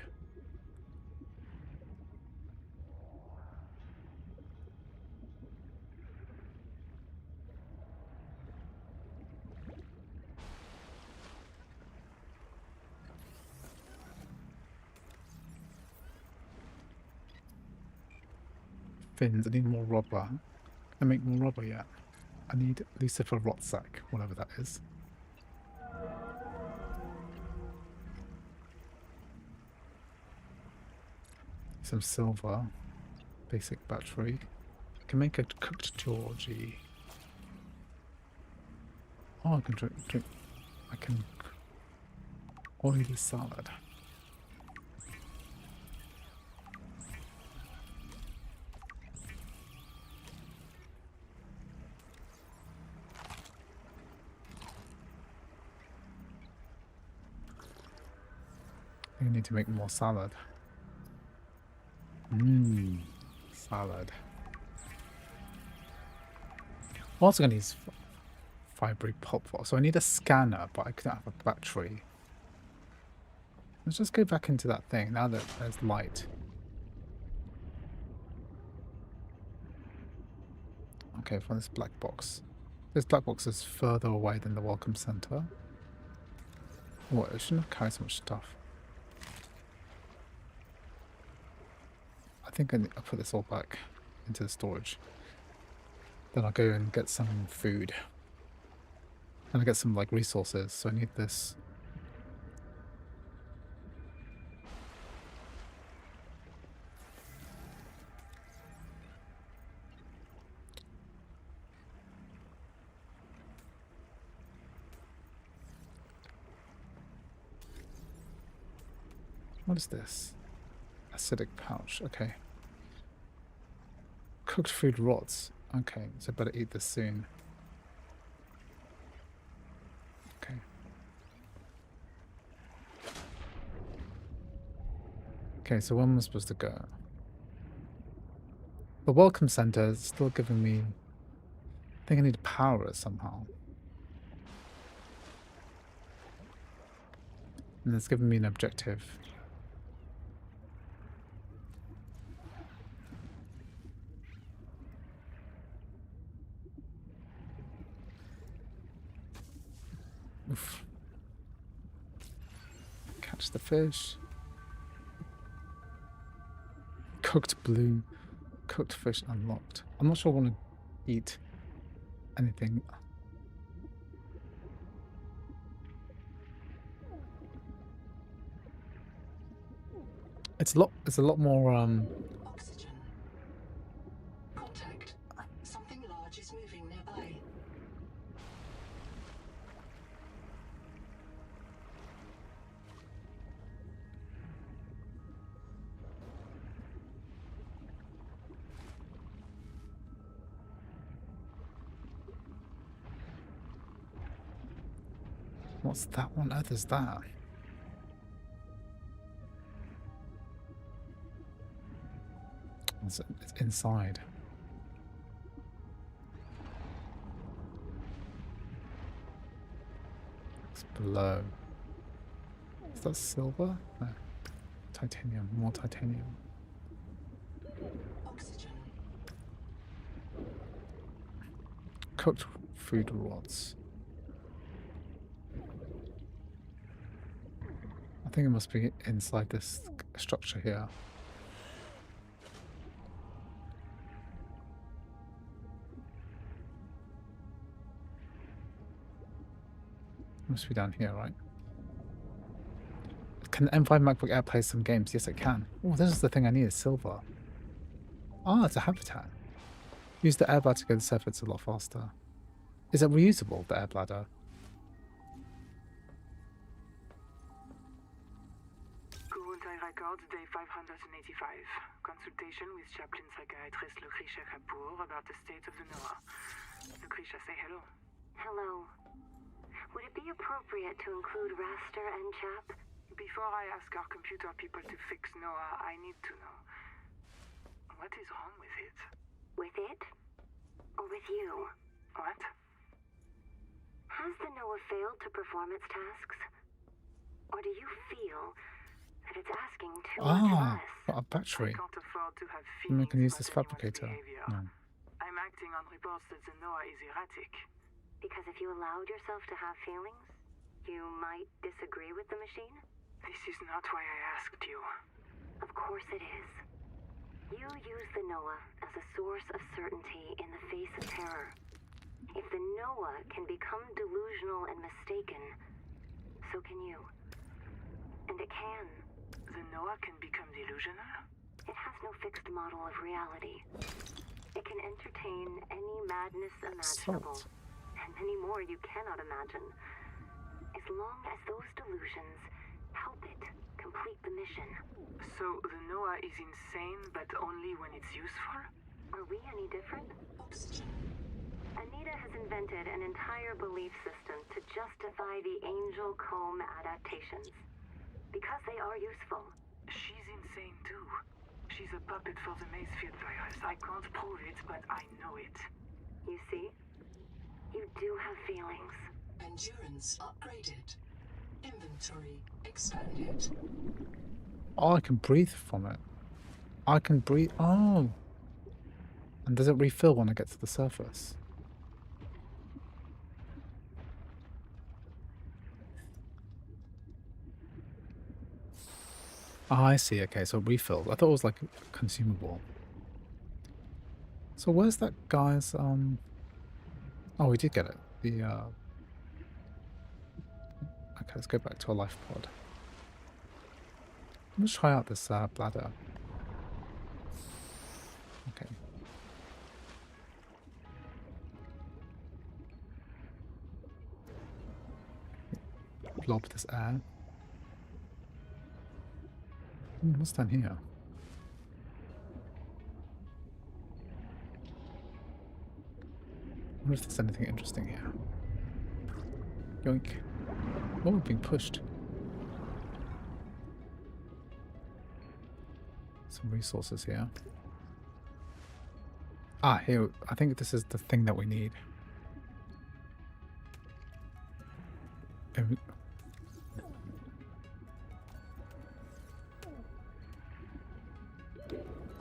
Fins, I need more rubber. Can I make more rubber yet? I need Lucifer Rotsack, whatever that is. Some silver. Basic battery. I can make a cooked Georgie. Oh, I can drink. I can oily salad. I think I need to make more salad. Mmm, salad. I'm also going to use fibery pulp for. So I need a scanner, but I couldn't have a battery. Let's just go back into that thing now that there's light. Okay, for this black box. This black box is further away than the welcome center. What? It shouldn't have carried so much stuff. I think I'll put this all back into the storage. Then I'll go and get some food. And I'll get some like resources, so I need this. What is this? Acidic pouch, okay. Cooked food rots. Okay, so I better eat this soon. Okay. Okay, so where am I supposed to go? The welcome center is still giving me... I think I need to power it somehow. And it's giving me an objective. Oof. Catch the fish. Cooked Cooked fish unlocked. I'm not sure I want to eat anything. It's a lot more Oxygen. Contact. Something large is moving nearby. what's that one? Oh, there's that. It's inside. It's below. Is that silver? No. Titanium. More titanium. Oxygen. Cooked food rods. I think it must be inside this structure here. Must be down here, right? Can the M5 MacBook Air play some games? Yes, it can. Oh, this is the thing I need, is silver. Ah, it's a habitat. Use the air bladder to go to the surface a lot faster. Is it reusable, the air bladder? Kurultai Records, day 585. Consultation with chaplain psychiatrist Lucretia Kapoor about the state of the NOAA. Lucretia, say hello. Hello. Would it be appropriate to include Raster and Chap? Before I ask our computer people to fix NOAA, I need to know. What is wrong with it? With it? Or with you? What? Has the NOAA failed to perform its tasks? Or do you feel that it's asking too much of us? Got a battery. I can't afford to have Maybe I feelings can use about this anyone's fabricator. behavior. No. I'm acting on reports that the NOAA is erratic. Because if you allowed yourself to have feelings, you might disagree with the machine? This is not why I asked you. Of course it is. You use the NOAA as a source of certainty in the face of terror. If the NOAA can become delusional and mistaken, so can you. And it can. The NOAA can become delusional? It has no fixed model of reality. It can entertain any madness imaginable, and many more you cannot imagine. As long as those delusions help it complete the mission. So the NOAA is insane, but only when it's useful? Are we any different? Oxygen. Anita has invented an entire belief system to justify the Angel Comb adaptations. Because they are useful. She's insane too. She's a puppet for the Macefield virus. I can't prove it, but I know it. You see? You do have feelings. Endurance upgraded. Inventory expanded. Oh, I can breathe from it. I can breathe. Oh. And does it refill when I get to the surface? Oh, I see. Okay, so it refills. I thought it was like consumable. So where's that guy's oh, we did get it. The okay, let's go back to our life pod. Let's try out this bladder. Okay. Blob this air. What's down here? I wonder if there's anything interesting here. Yoink. Oh, we're being pushed. Some resources here. Ah, here. I think this is the thing that we need.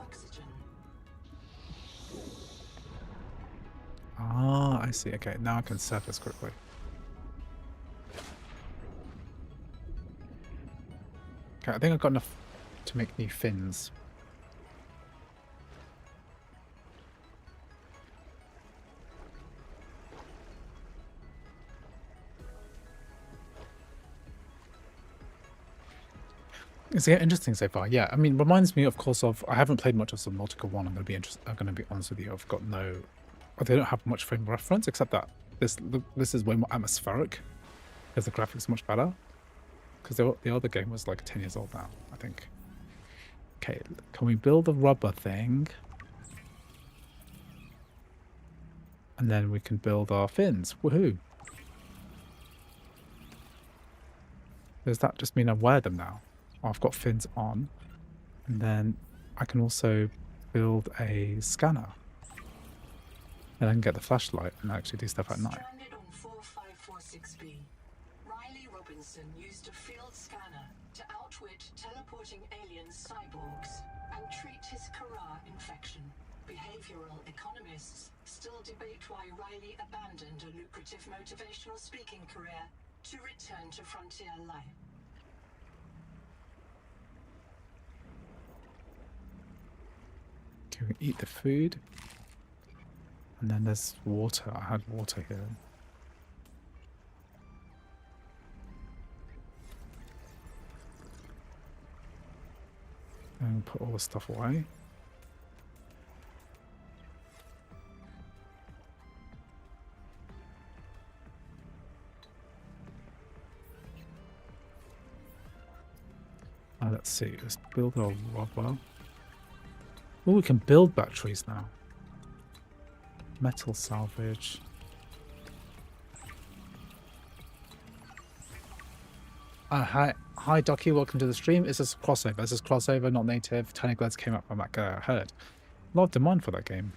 Oxygen. Ah, I see. Okay, now I can surface quickly. Okay, I think I've got enough to make new fins. It's getting interesting so far. Yeah, I mean, reminds me, of course, of I haven't played much of Subnautica 1. I'm going to be I'm going to be honest with you. I've got no, they don't have much frame reference except that this is way more atmospheric because the graphics are much better. Because the other game was like 10 years old now, I think. Okay, can we build a rubber thing? And then we can build our fins. Woohoo! Does that just mean I wear them now? Oh, I've got fins on. And then I can also build a scanner. And I can get the flashlight and actually do stuff at night. Stranded on 4546B, Riley Robinson used a field scanner to outwit teleporting alien cyborgs and treat his Kara infection. Behavioral economists still debate why Riley abandoned a lucrative motivational speaking career to return to frontier life. Can we eat the food? And then there's water. I had water here. And put all the stuff away. Let's see. Let's build our rubber. Oh, we can build batteries now. Metal salvage. Hi Ducky, welcome to the stream. Is this crossover? This is crossover, not native. Tiny Glads came up on Mac heard. A lot of demand for that game.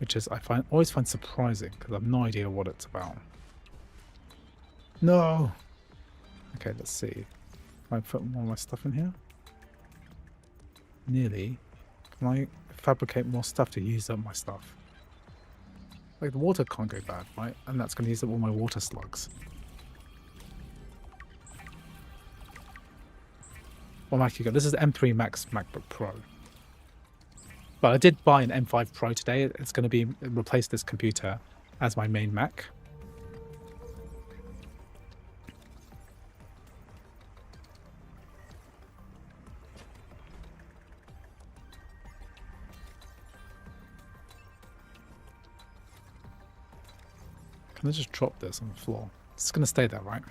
Which is always find surprising because I have no idea what it's about. No! Okay, let's see. Can I put more of my stuff in here? Nearly. Can I fabricate more stuff to use up my stuff? Like the water can't go bad, right? And that's going to use up all my water slugs. What Mac you got? This is M3 Max MacBook Pro. But I did buy an M5 Pro today. It's going to replace this computer as my main Mac. Can I just drop this on the floor? It's going to stay there, right?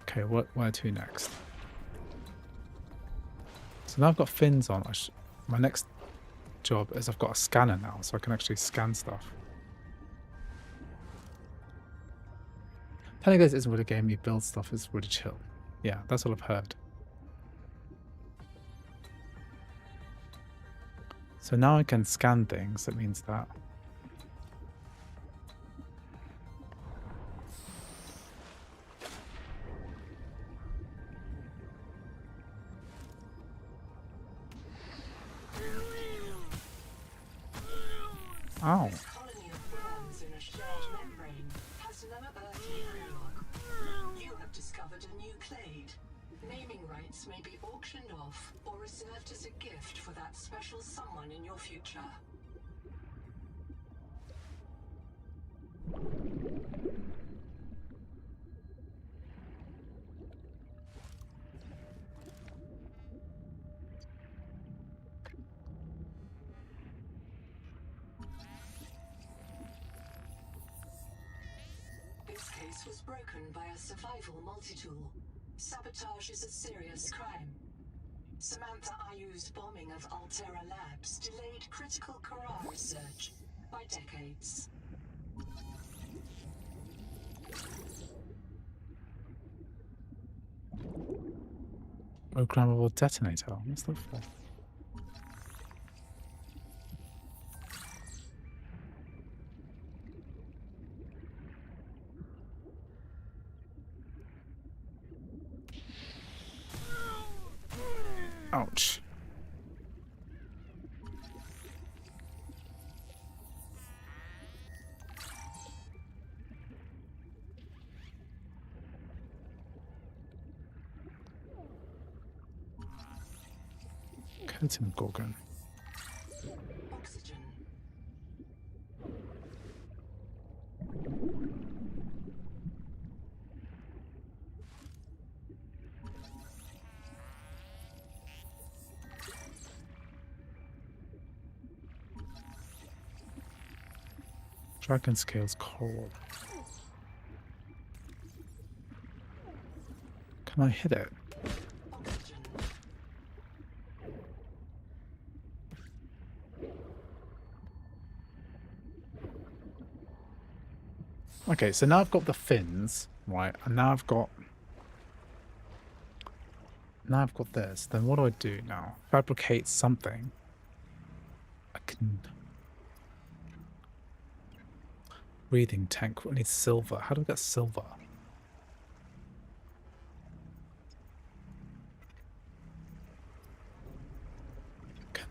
Okay, where to next? So now I've got fins on. My next job is I've got a scanner now, so I can actually scan stuff. Telling you guys isn't really a game, you build stuff is really chill. Yeah, that's what I've heard. So now I can scan things, that means that. Ow. This colony of worms in a shared membrane has no earthly analog. You have discovered a new clade. Naming rights may be auctioned off or reserved as a gift for that special someone in your future. This case was broken by a survival multi-tool. Sabotage is a serious crime. Samantha Ayu's bombing of Altera Labs delayed critical Kara research by decades. Programmable detonator. What's that for? Ouch. Curtain Gorgon. Oxygen. Dragon scales coral. Can I hit it? Oxygen. Okay, so now I've got the fins, right? And now I've got this. Then what do I do now? Fabricate something. I can... Breathing tank. I need silver. How do I get silver? Okay.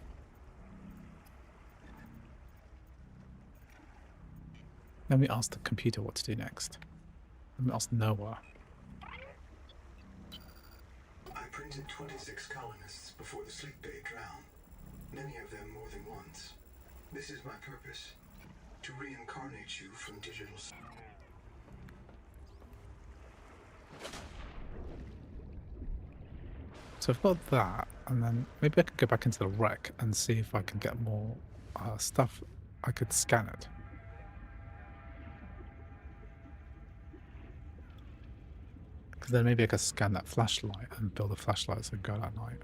Let me ask the computer what to do next. Let me ask Noah. I printed 26 colonists before the sleep bay drowned, many of them more than once. This is my purpose, to reincarnate you from digital... So I've got that, and then maybe I could go back into the wreck and see if I can get more stuff. I could scan it. Because then maybe I could scan that flashlight and build a flashlight so I can go at night.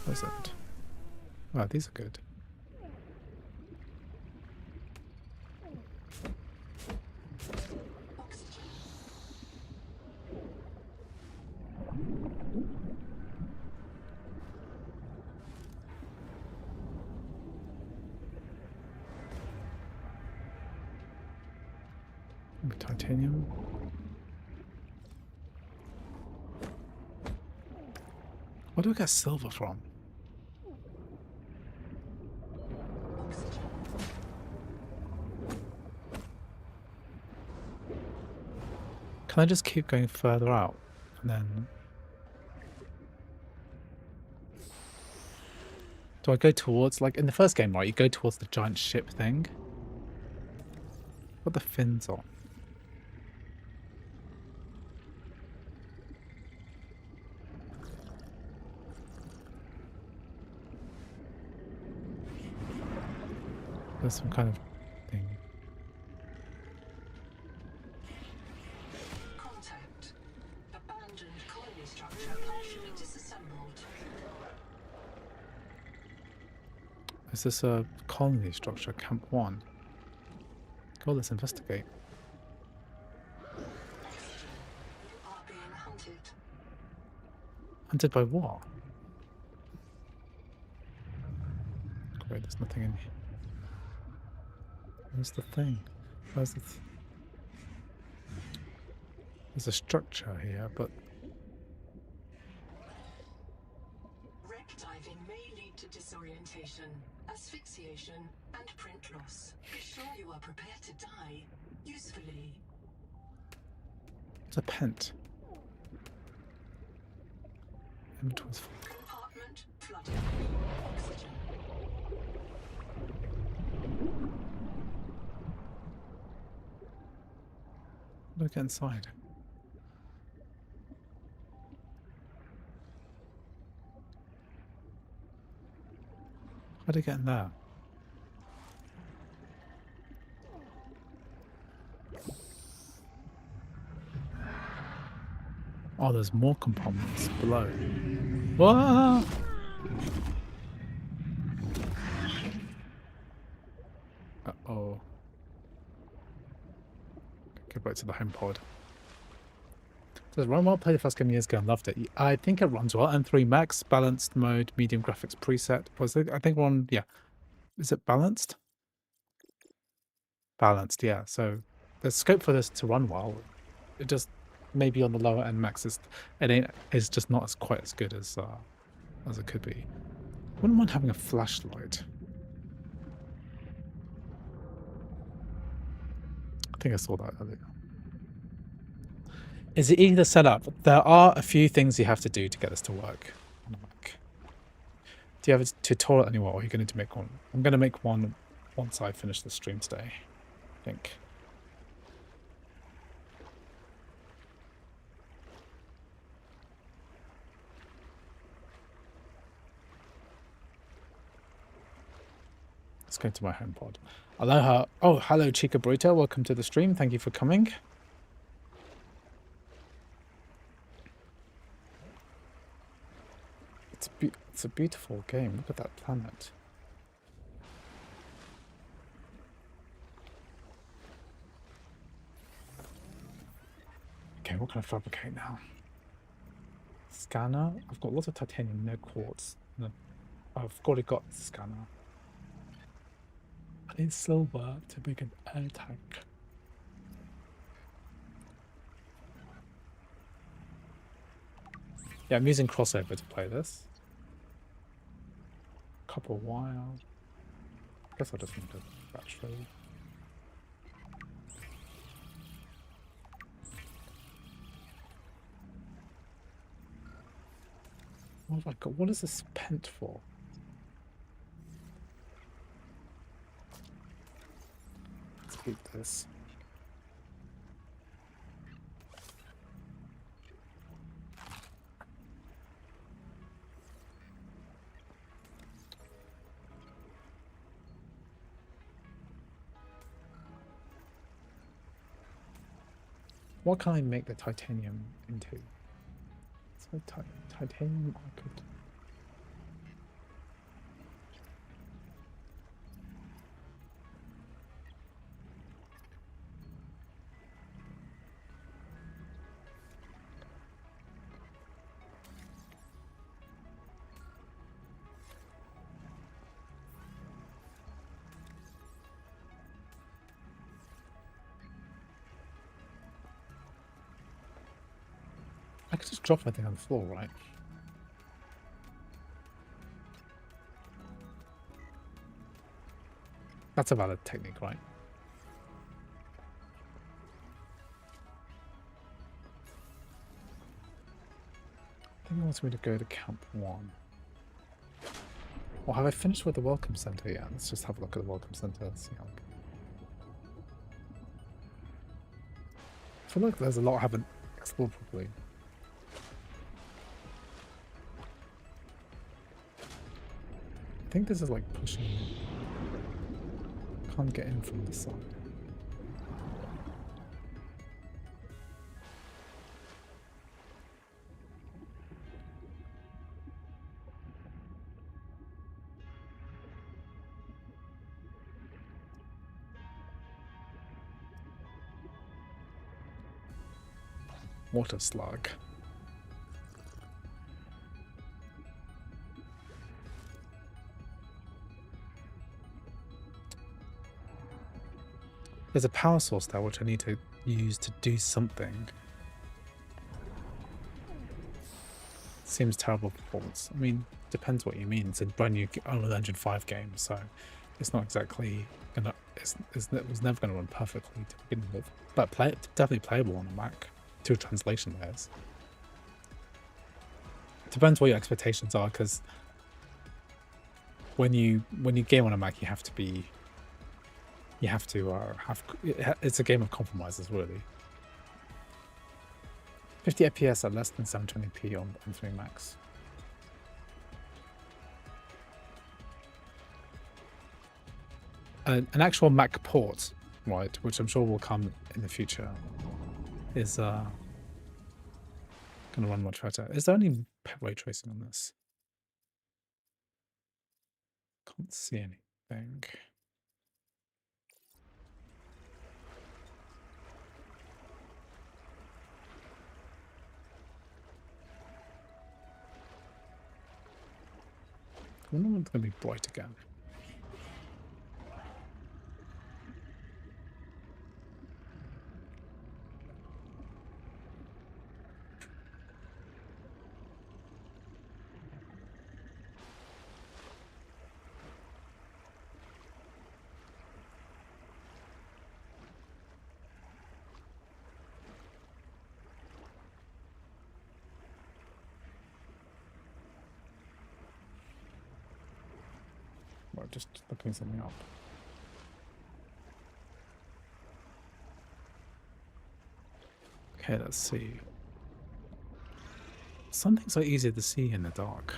What is it? Wow, these are good. Oxygen. Titanium. Where do I get silver from? Oxygen. Can I just keep going further out and then... Do I go towards, like in the first game, right, you go towards the giant ship thing? What are the fins on? There's some kind of thing. Contact. Abandoned colony structure partially disassembled. Is this a colony structure? Camp 1? Go, let's investigate. Oxygen. You are being hunted. Hunted by what? Great, there's nothing in here. Where's the thing? Where's the... There's a structure here, but... Wreck diving may lead to disorientation, asphyxiation, and print loss. Be sure you are prepared to die usefully. It's a pent. Inventory's full. Compartment flooded. Oxygen. Look inside. How'd I get in there? Oh, there's more compartments below. Whoa! Uh-oh. Go back to the home pod. Does run well? Played the first game years ago and loved it. I think it runs well. M3 Max, balanced mode, medium graphics preset. Was it? I think one, yeah. Is it balanced? Balanced, yeah. So there's scope for this to run well. It just maybe on the lower end max is it's just not as quite as good as it could be. Wouldn't mind having a flashlight. I think I saw that earlier. Is it easy to set up? There are a few things you have to do to get this to work on a Mac. Do you have a tutorial anywhere, or are you going to make one? I'm going to make one once I finish the stream today, I think. Let's go to my home pod. Aloha. Oh, hello, Chica Burrito. Welcome to the stream. Thank you for coming. It's a beautiful game. Look at that planet. Okay, what can I fabricate now? Scanner. I've got lots of titanium, no quartz. No, I've already got the scanner. I need silver to make an air tank. Yeah, I'm using crossover to play this. Copper wire. I guess I just need to actually. What have I got? What is this pent for? Let's keep this. What can I make the titanium into? So titanium I could... I could just drop everything on the floor, right? That's a valid technique, right? I think he wants me to go to Camp 1. Well, have I finished with the Welcome Center yet? Let's just have a look at the Welcome Center. See how... I feel like there's a lot I haven't explored properly. I think this is like pushing... Can't get in from the side. Water slug. There's a power source there which I need to use to do something. Seems terrible performance. I mean, depends what you mean. It's a brand new Unreal Engine 5 game, so it's not exactly gonna. It was never gonna run perfectly to begin with, but definitely playable on a Mac. 2 translation layers. Depends what your expectations are, because when you game on a Mac, you have to be. You have to it's a game of compromises, really. 50 FPS at less than 720p on 3 Max. An actual Mac port, right, which I'm sure will come in the future, is gonna run much better. Is there any ray tracing on this? Can't see anything. I wonder when it's going to be bright again. Just looking something up. Okay, let's see. Some things are easier to see in the dark.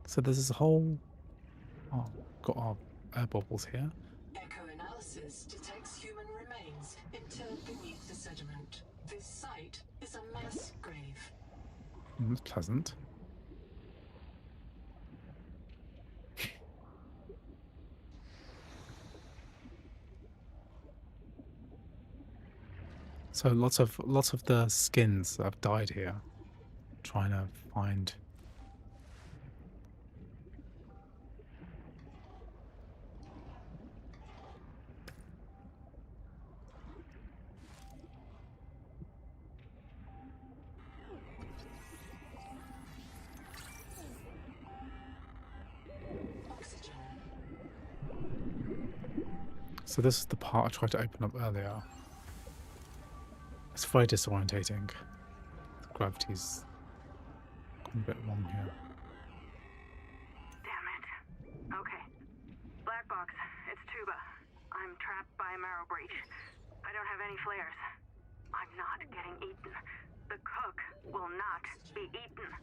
So there's this whole Oh, got our air bubbles here. Echo analysis detects human remains interred beneath the sediment. This site is a mass grave. That's pleasant. So lots of the skins have died here. Trying to find. Oxygen. So this is the part I tried to open up earlier. It's very disorientating. The gravity's gone a bit wrong here. Damn it. Okay. Black box. It's Tuba. I'm trapped by a marrow breach. I don't have any flares. I'm not getting eaten. The cook will not be eaten.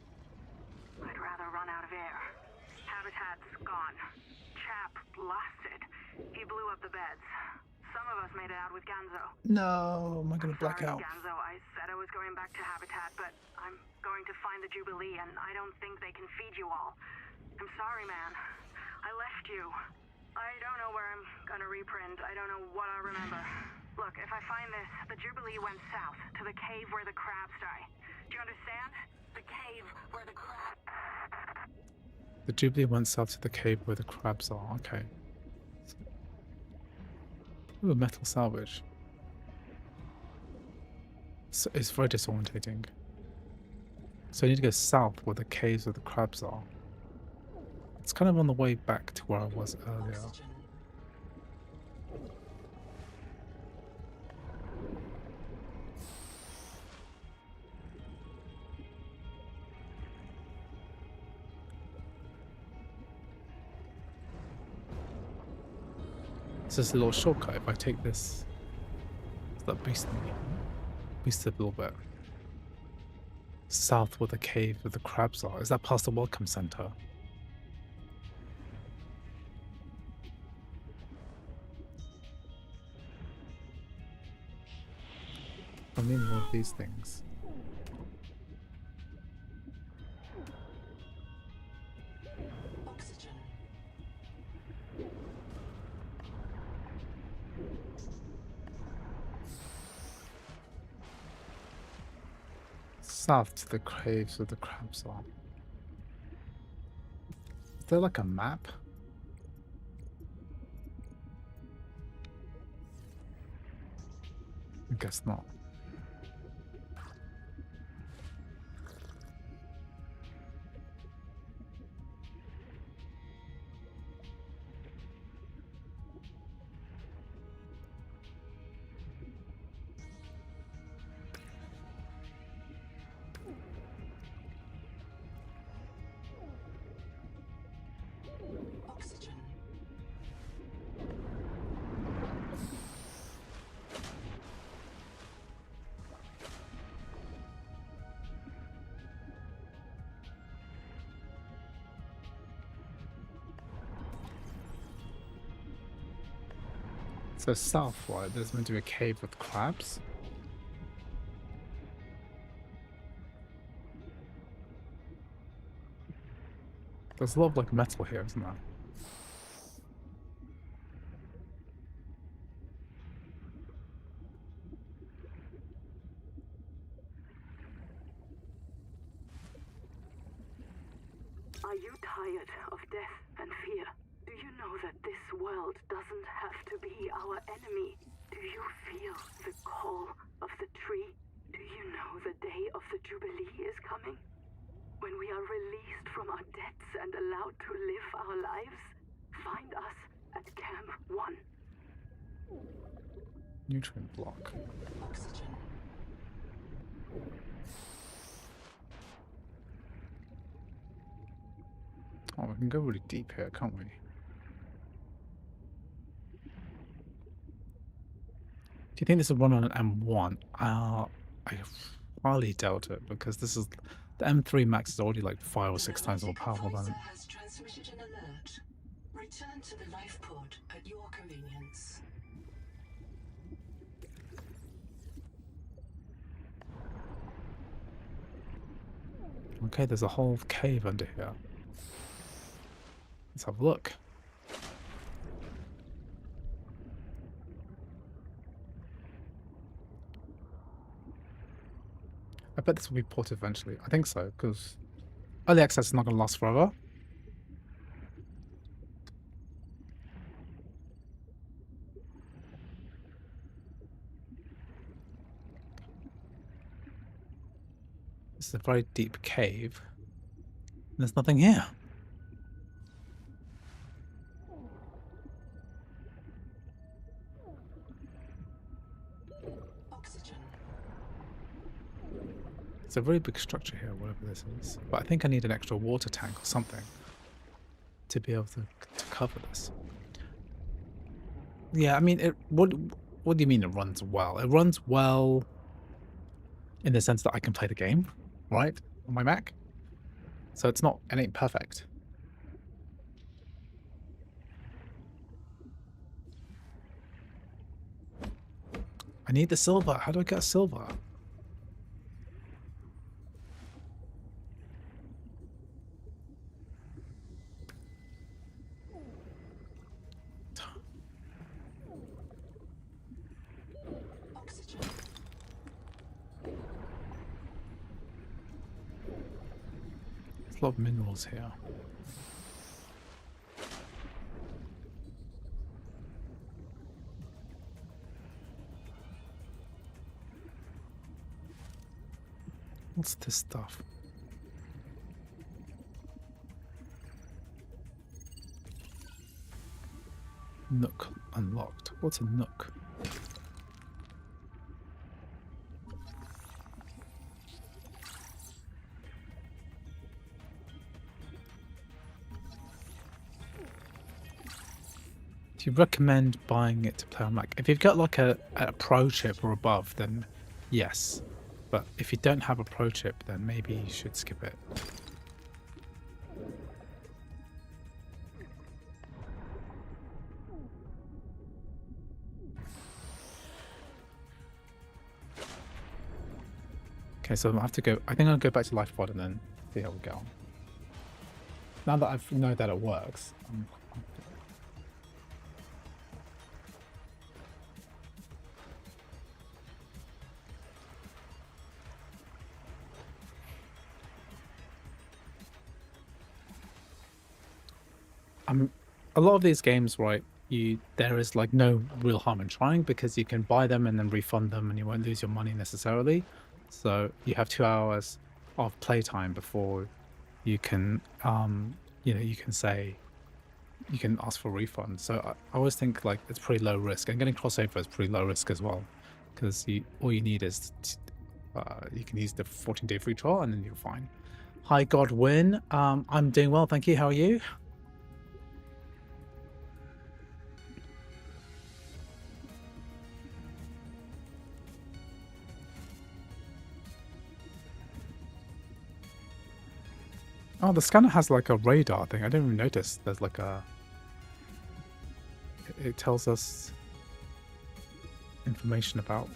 I'd rather run out of air. Habitat's gone. Chap lost it. He blew up the beds. Some of us made it out with Ganzo. No, am I gonna black Sorry, out? Ganzo. I said I was going back to Habitat, but I'm going to find the Jubilee, and I don't think they can feed you all. I'm sorry, man. I left you. I don't know where I'm gonna reprint. I don't know what I remember. Look, if I find this, the Jubilee went south to the cave where the crabs die. Do you understand? The cave where the crabs... The Jubilee went south to the cave where the crabs are. Okay. Ooh, metal salvage. So it's very disorientating. So I need to go south where the caves where the crabs are. It's kind of on the way back to where I was earlier. Oxygen. It's just a little shortcut. If I take this, does that boost me? Boost it a little bit. South where the cave where the crabs are. Is that past the welcome center? I mean, all of these things. Oxygen. South to the caves where the crabs are. Is there like a map? I guess not. Oxygen. So south, right? There's meant to be a cave with crabs. There's a lot of like metal here, isn't there? Are you tired of death and fear? Do you know that this world doesn't have to be our enemy? Do you feel the call of the tree? Do you know the day of the Jubilee is coming? When we are released from our debts and allowed to live our lives? Find us at Camp 1. Nutrient block. Oxygen. Oh, we can go really deep here, can't we? Do you think this will run on an M1? I highly doubt it, because this is the M3 Max is already like 5 or 6 times more powerful than it. Has transmitted an alert. Return to the life pod at your convenience. Okay, there's a whole cave under here. Let's have a look. I bet this will be ported eventually. I think so, because early access is not going to last forever. This is a very deep cave. There's nothing here. Oxygen. It's a very big structure here, whatever this is. But I think I need an extra water tank or something to be able to cover this. Yeah, I mean, what do you mean it runs well? It runs well in the sense that I can play the game, right, on my Mac. So it ain't perfect. I need the silver. How do I get a silver? Oxygen. There's a lot of minerals here. What's this stuff? Nook unlocked. What's a nook? Do you recommend buying it to play on Mac? If you've got like a pro chip or above, then yes. But if you don't have a pro chip, then maybe you should skip it. Okay, so I have to go. I think I'll go back to life pod and then see how we go on. Now that I know that it works, a lot of these games, right? There is like no real harm in trying because you can buy them and then refund them, and you won't lose your money necessarily. So you have 2 hours of playtime before you can, you can say, you can ask for a refund. So I always think like it's pretty low risk, and getting crossover is pretty low risk as well, because all you need is you can use the 14-day free trial and then you're fine. Hi Godwin, I'm doing well, thank you. How are you? Oh, the scanner has like a radar thing. I didn't even notice. There's like a... It tells us information about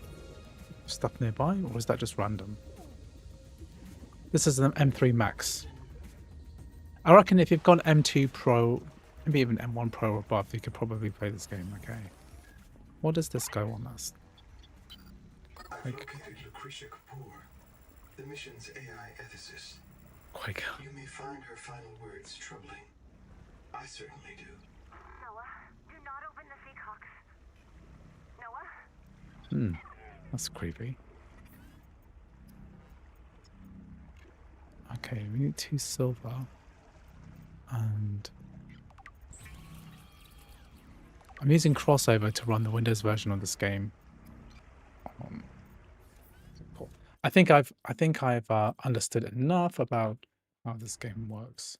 stuff nearby, or is that just random? This is an M3 Max. I reckon if you've got M2 Pro, maybe even M1 Pro or above, you could probably play this game okay. What does this go on as? I've located Lucretia Kapoor, the mission's AI ethicist. Quick. You may find her final words troubling. I certainly do. Noah, do not open the Seahawks. Noah? That's creepy. Okay, we need 2 silver. And I'm using crossover to run the Windows version of this game. I think I've understood enough about how this game works.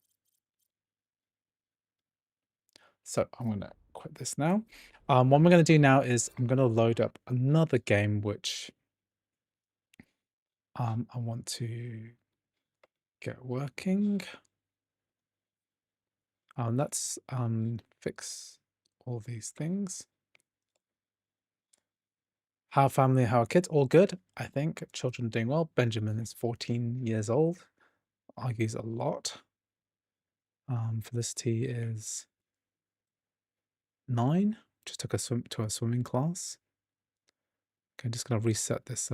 So I'm going to quit this now. What I'm going to do now is I'm going to load up another game which I want to get working. Let's fix all these things. How family, how are kids? All good, I think. Children doing well. Benjamin is 14 years old. Argues a lot. Felicity is 9. Just took a swim to a swimming class. Okay, I'm just gonna reset this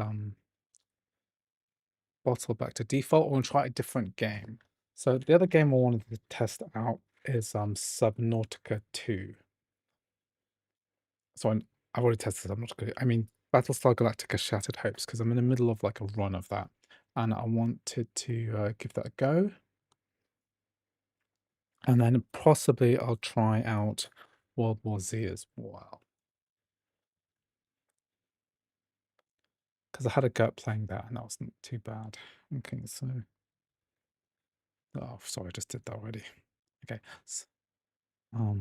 bottle back to default. We'll try a different game. So the other game I wanted to test out is Subnautica 2. So I've already tested Subnautica. I mean Battlestar Galactica Shattered Hopes, because I'm in the middle of like a run of that, and I wanted to give that a go. And then possibly I'll try out World War Z as well, because I had a gut playing that and that wasn't too bad. Okay, so oh, sorry, I just did that already. Okay, so, I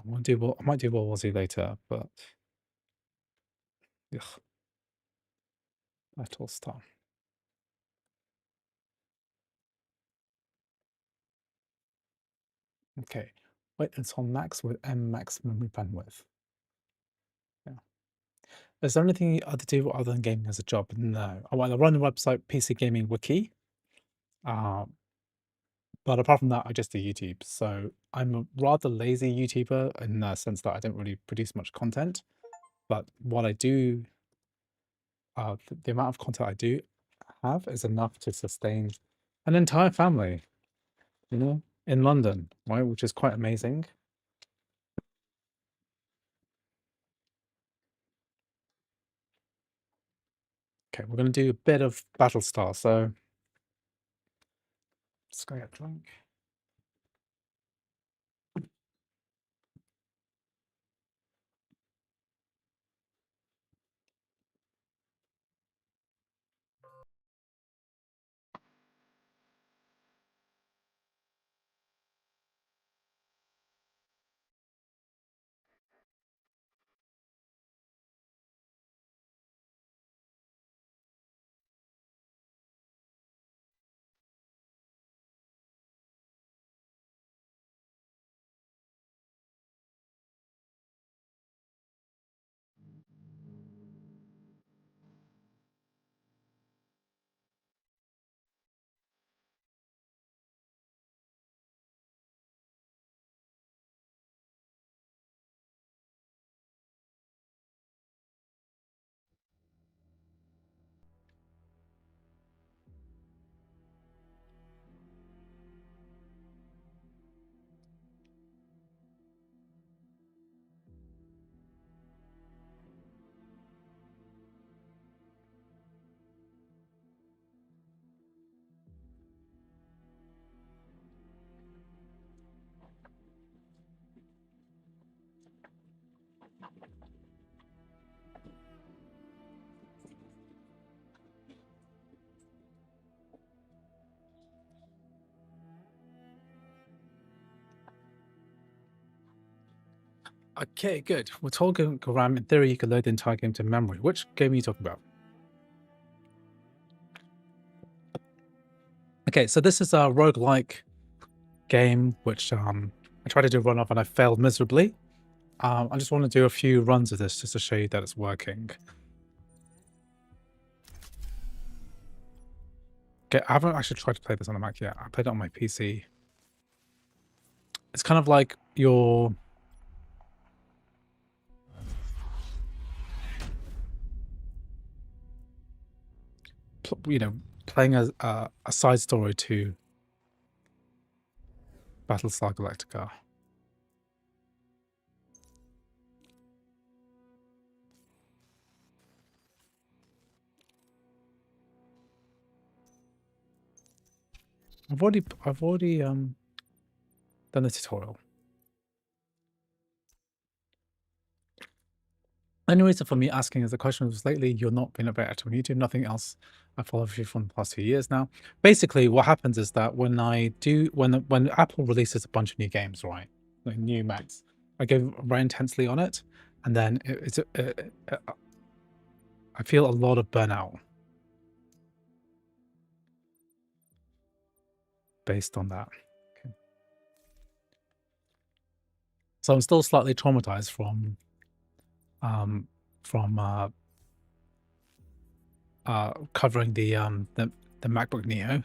might do World War Z later, but ugh, Battlestar. Okay, wait, it's on max with M max memory bandwidth. Yeah. Is there anything to do other than gaming as a job? No. I want to run the website PC Gaming Wiki. But apart from that, I just do YouTube. So I'm a rather lazy YouTuber in the sense that I don't really produce much content. But what I do, the amount of content I do have is enough to sustain an entire family, you know, in London, right? Which is quite amazing. Okay, we're going to do a bit of Battlestar. So just going to get drunk. Okay, good. We're talking RAM. In theory, you could load the entire game to memory. Which game are you talking about? Okay, so this is a roguelike game, which I tried to do a run of and I failed miserably. I just want to do a few runs of this just to show you that it's working. Okay, I haven't actually tried to play this on the Mac yet. I played it on my PC. It's kind of like you're... you know, playing a side story to Battlestar Galactica. I've already done the tutorial. Any reason for me asking is the question was lately you're not been a bit active on YouTube, nothing else. I follow you from the past few years now. Basically, what happens is that when Apple releases a bunch of new games, right, like new Macs, I go very intensely on it, and then I feel a lot of burnout based on that. Okay. So I'm still slightly traumatized from um, from covering the MacBook Neo.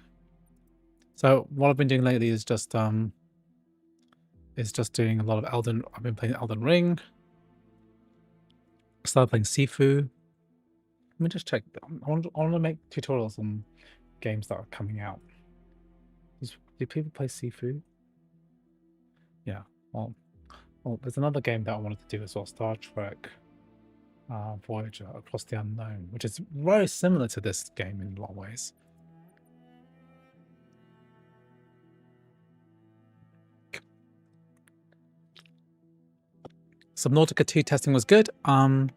So what I've been doing lately is just doing a lot of Elden. I've been playing Elden Ring. Started playing Sifu. Let me just check. I want to make tutorials on games that are coming out. Do people play Sifu? Yeah. Well, there's another game that I wanted to do as well. Star Trek Voyager Across the Unknown, which is very similar to this game in a lot of ways. Subnautica 2 testing was good. Okay,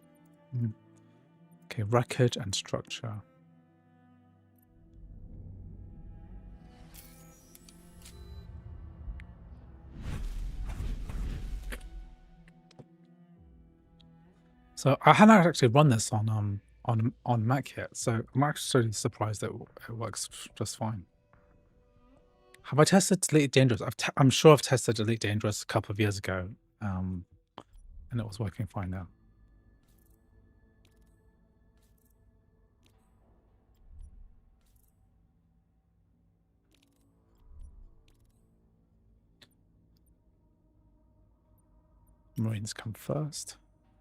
record and structure. So I hadn't actually run this on Mac yet, so I'm actually surprised that it works just fine. Have I tested Delete Dangerous? I'm sure I've tested Delete Dangerous a couple of years ago, and it was working fine now. Marines come first.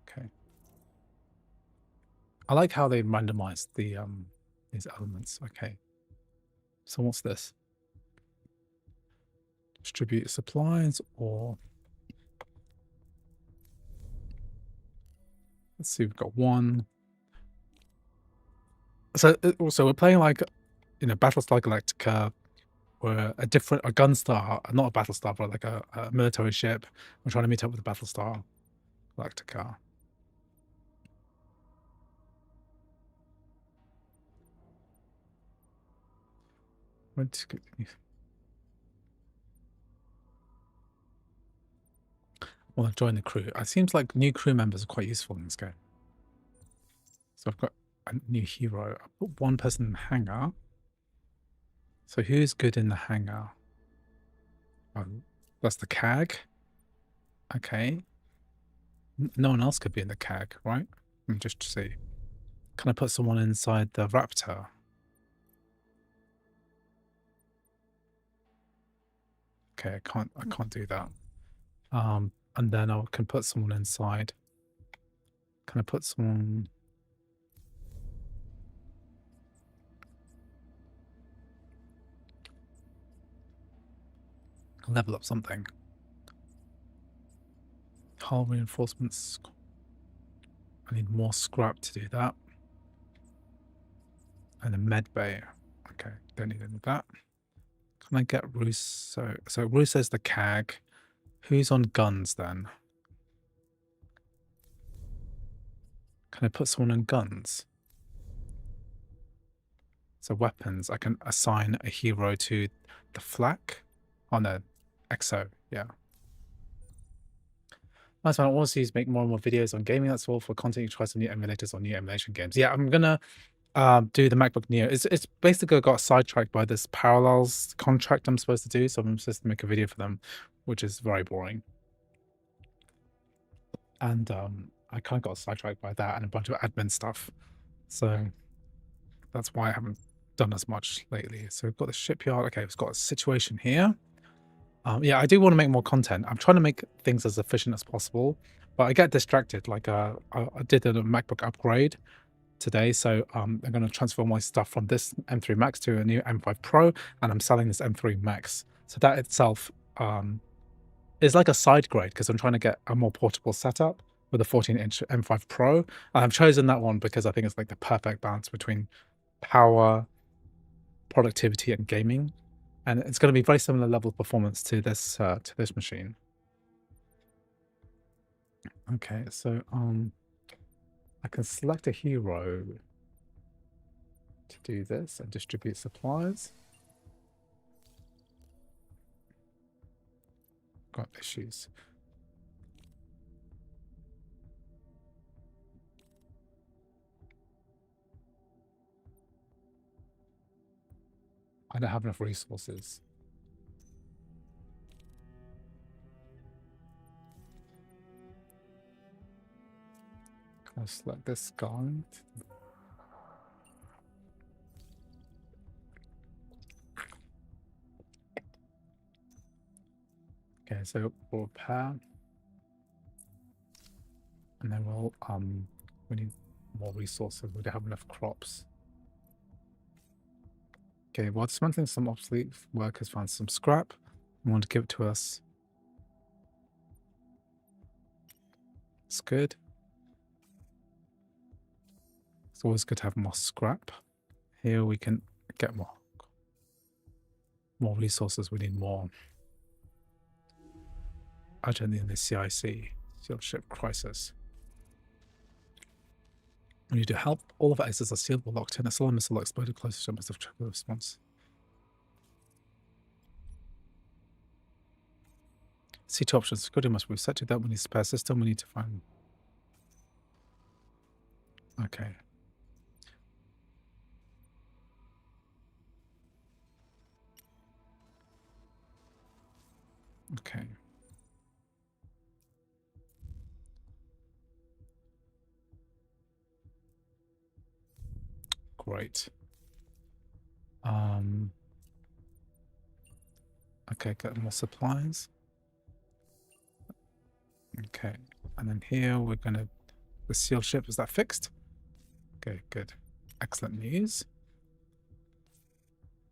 Okay. I like how they randomized the these elements. Okay. So what's this? Distribute supplies, or let's see, we've got one. So also we're playing like, you know, Battlestar Galactica, or a Gunstar, not a Battlestar, but like a military ship. We're trying to meet up with the Battlestar Galactica. Well, I've joined the crew. It seems like new crew members are quite useful in this game. So I've got a new hero. I put one person in the hangar. So who's good in the hangar? Oh, that's the CAG. Okay. No one else could be in the CAG, right? Let me just see. Can I put someone inside the Raptor? Okay, I can't do that. And then I can put someone inside. Can I put someone? Level up something. Hull reinforcements. I need more scrap to do that. And a med bay. Okay, don't need any of that. Can I get Russo? So Russo's the CAG. Who's on guns then? Can I put someone on guns? So weapons, I can assign a hero to the flak. Oh no, EXO, yeah. That's fine. I want to make more and more videos on gaming. That's all for content. You try some new emulators or new emulation games. Yeah, I'm gonna do the MacBook Neo. It's basically got sidetracked by this Parallels contract I'm supposed to do, so I'm supposed to make a video for them, which is very boring. And I kind of got sidetracked by that and a bunch of admin stuff. So that's why I haven't done as much lately. So we've got the shipyard. Okay, we've got a situation here. Yeah, I do want to make more content. I'm trying to make things as efficient as possible, but I get distracted. Like I did a MacBook upgrade today, so I'm going to transfer my stuff from this M3 Max to a new M5 Pro, and I'm selling this M3 Max. So that itself is like a side grade because I'm trying to get a more portable setup with a 14-inch M5 Pro. And I've chosen that one because I think it's like the perfect balance between power, productivity, and gaming. And it's going to be very similar level of performance to this machine. Okay, so I can select a hero to do this and distribute supplies. Got issues. I don't have enough resources. I'll select this guy. Okay, so we'll repair. And then we'll we need more resources. We don't have enough crops. Okay, while dismantling some obsolete, workers found some scrap and want to give it to us. It's good. It's always good to have more scrap. Here we can get more resources. We need more. Urgently in the CIC, Seal Ship Crisis. We need to help. All of our exits are sealed or locked in. A solar missile exploded close to us of trigger response. See two options. Security must be set to that. We need a spare system. We need to find. Okay. Okay. Great. Okay, get more supplies. Okay, and then here we're gonna the seal ship, is that fixed? Okay, good. Excellent news.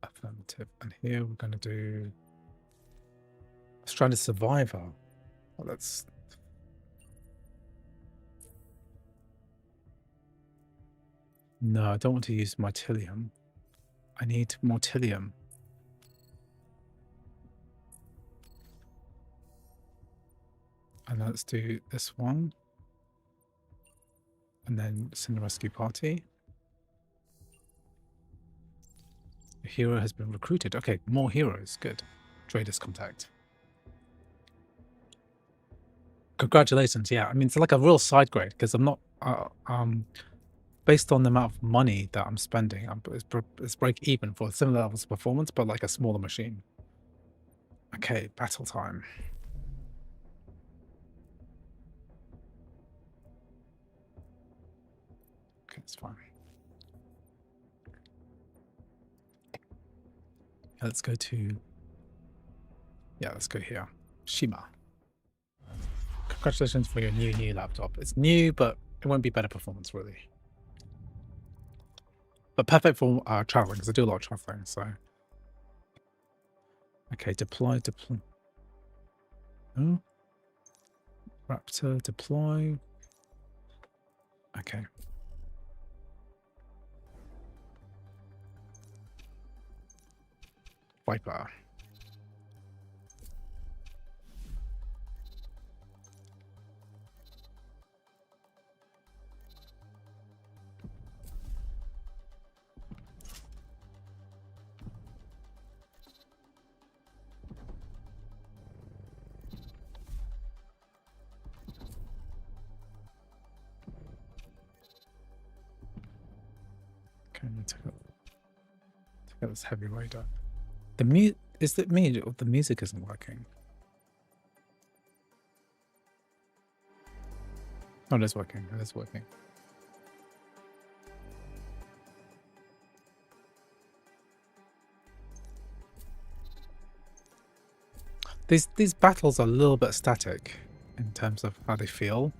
Affirmative. And here we're gonna do stranded survivor. Well, let's no, I don't want to use mytilium. I need mortilium. And let's do this one. And then send a rescue party. A hero has been recruited. Okay, more heroes. Good. Traders contact. Congratulations. Yeah, I mean, it's like a real side grade because I'm not... based on the amount of money that I'm spending, it's break even for similar levels of performance, but like a smaller machine. Okay, battle time. Okay, it's fine. Let's go to... Yeah, let's go here. Shima. Congratulations for your new laptop. It's new, but it won't be better performance, really. But perfect for traveling, because I do a lot of traveling, so... Okay, deploy. Oh. Raptor, deploy. Okay. Viper. Okay, take out this heavy radar. Is it me or the music isn't working? Oh, it is working. It is working. These battles are a little bit static in terms of how they feel.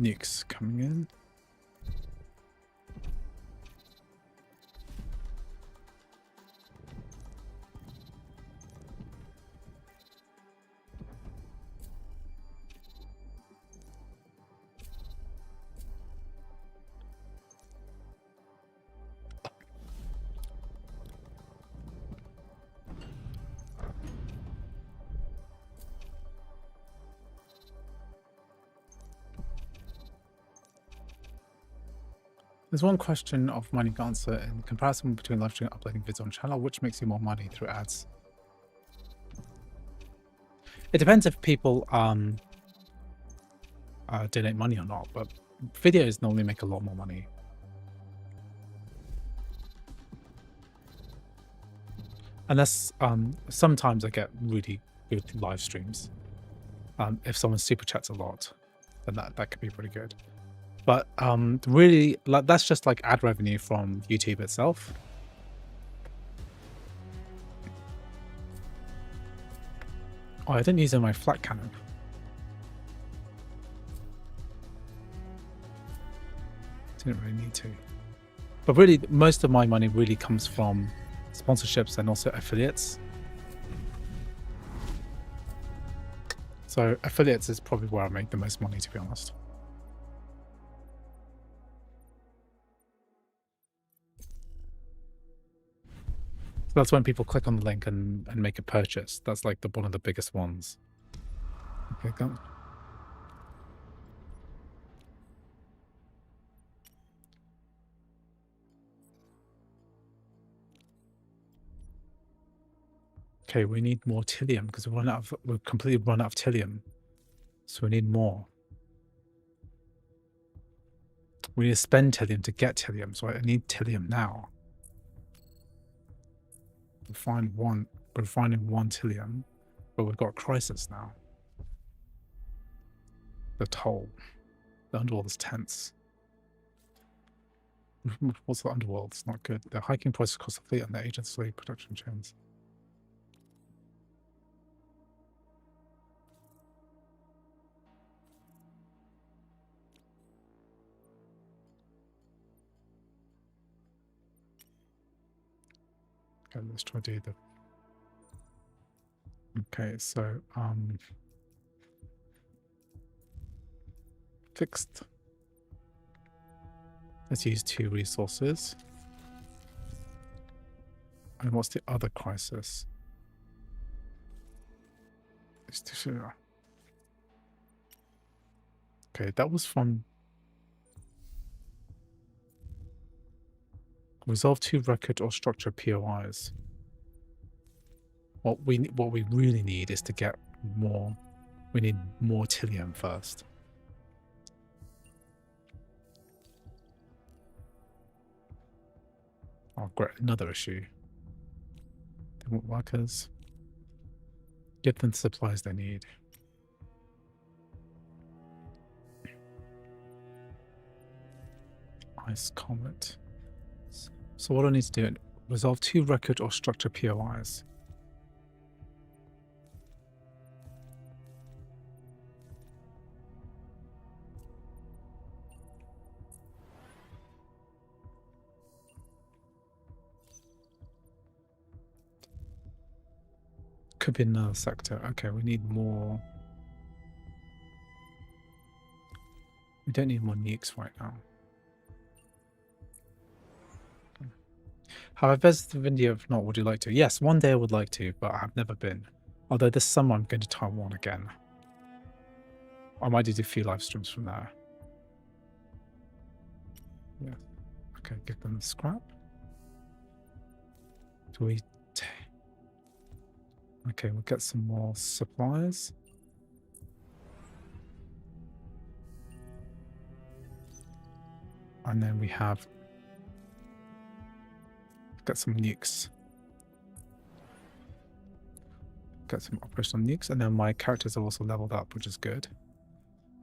Nukes coming in. There's one question of money to answer in the comparison between live streaming and uploading vids on channel. Which makes you more money through ads? It depends if people donate money or not, but videos normally make a lot more money. Unless sometimes I get really good live streams. If someone super chats a lot, then that could be pretty good. But really, like, that's just like ad revenue from YouTube itself. Oh, I didn't use it in my flat cannon. Didn't really need to. But really, most of my money really comes from sponsorships and also affiliates. So affiliates is probably where I make the most money, to be honest. So that's when people click on the link and make a purchase. That's like one of the biggest ones. Okay, go. Okay, we need more Tillium because we've completely run out of Tillium. So we need more. We need to spend Tillium to get Tillium, so I need Tillium now. We're finding one Tillium, but we've got Crisis now. The toll. The underworld is tense. What's the underworld? It's not good. The hiking prices cost the fleet and the agent's slave production chains. Okay, let's try to do the... Okay, so fixed. Let's use 2 resources. And what's the other crisis? Okay, that was from... Resolve 2 record or structure POIs. What we really need is to get more... We need more Tillium first. Oh, great. Another issue. They want workers. Get them the supplies they need. Ice Comet. So what do I need to do? Resolve 2 record or structure POIs. Could be another sector. Okay, we need more. We don't need more nukes right now. Have I visited India? If not, would you like to? Yes, one day I would like to, but I've never been. Although this summer I'm going to Taiwan again. I might do a few live streams from there. Yeah. Okay, give them the scrap. Do we... Okay, we'll get some more supplies. And then we have... Get some nukes. Get some operational nukes. And then my characters are also leveled up, which is good.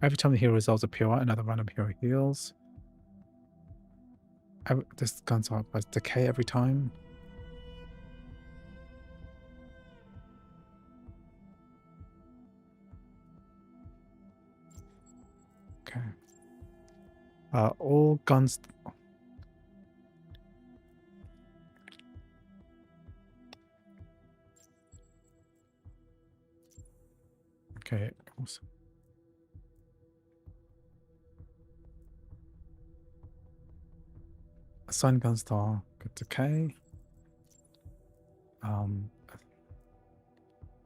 Every time the hero resolves a POI, another random hero heals. This guns are by decay every time. Okay. All guns... Okay, awesome. Assign Gunstar, good decay.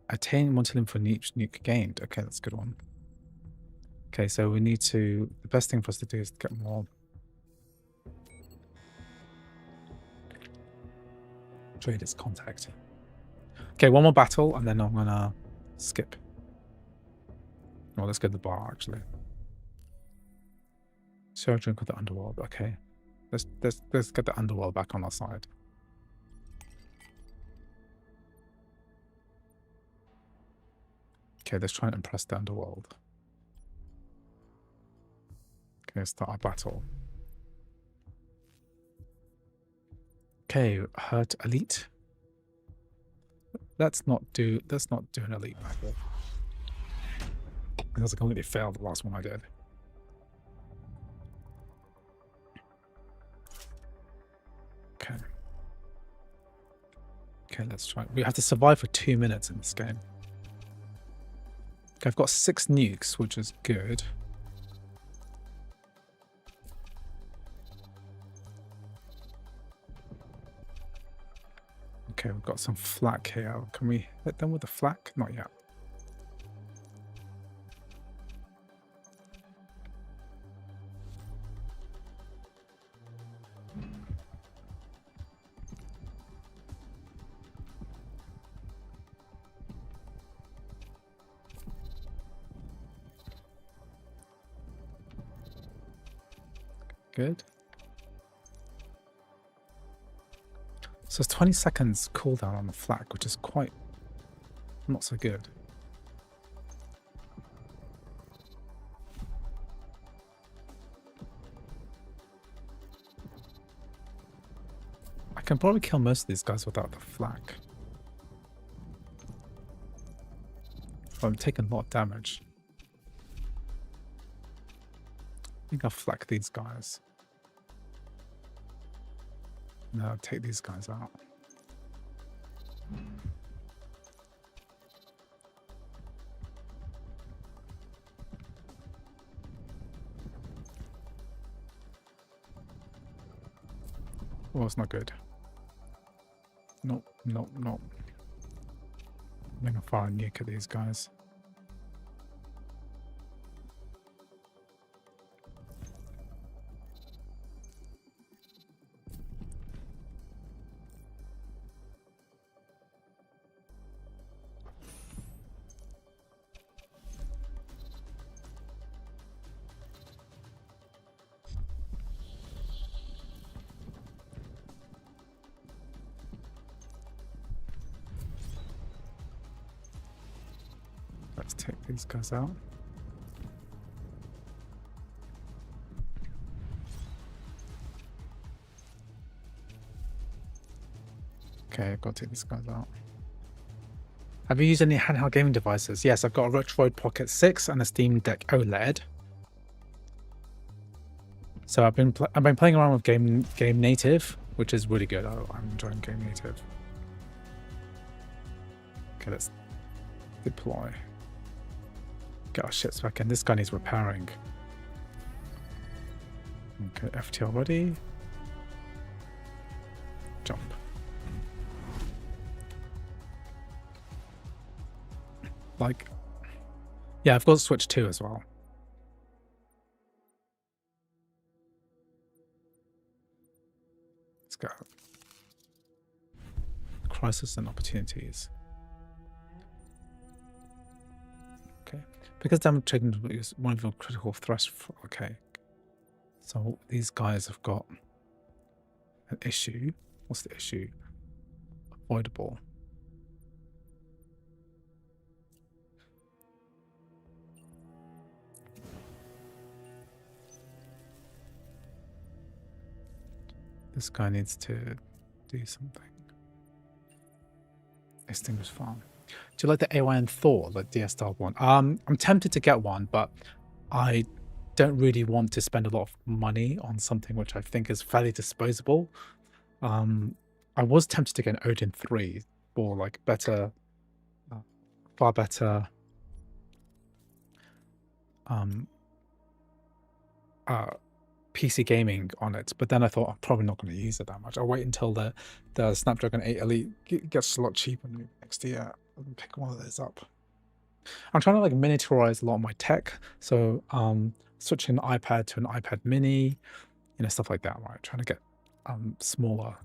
Attain 1 Tillium for each nuke gained. Okay, that's a good one. Okay, so we need to... The best thing for us to do is get more... Trade its contact. Okay, one more battle, and then I'm gonna skip. Oh, let's go to the bar, actually. Share a drink with the underworld. Okay. Let's get the underworld back on our side. Okay, let's try and impress the underworld. Okay, start our battle. Okay, hurt elite. Let's not do an elite battle. Because I completely failed the last one I did. Okay. Okay, let's try. We have to survive for 2 minutes in this game. Okay, I've got 6 nukes, which is good. Okay, we've got some flak here. Can we hit them with the flak? Not yet. Good. So it's 20 seconds cooldown on the flak, which is quite not so good. I can probably kill most of these guys without the flak. But I'm taking a lot of damage. I think I'll flak these guys. No, I'll take these guys out. Oh, it's not good. Nope, nope, nope. I'm gonna fire a nuke at these guys. Let's take these guys out. Okay, I've got to take these guys out. Have you used any handheld gaming devices? Yes, I've got a Retroid Pocket 6 and a Steam Deck OLED. So I've been playing around with Game Native, which is really good. I'm enjoying Game Native. Okay, let's deploy. Get our ships back in. This guy needs repairing. Okay, FTL ready. Jump. Like, yeah, I've got Switch 2 as well. Let's go. Crisis and opportunities. Okay. Because damage taken is one of your critical threats. Okay. So these guys have got an issue. What's the issue? Avoidable. This guy needs to do something. Extinguish farm. Do you like the AYN Thor, the DS-style one? I'm tempted to get one, but I don't really want to spend a lot of money on something which I think is fairly disposable. I was tempted to get an Odin 3 for like better, far better PC gaming on it, but then I thought I'm probably not going to use it that much. I'll wait until the Snapdragon 8 Elite gets a lot cheaper next year and pick one of those up. I'm trying to like miniaturize a lot of my tech, so switching an iPad to an iPad mini, you know, stuff like that, right? Trying to get smaller.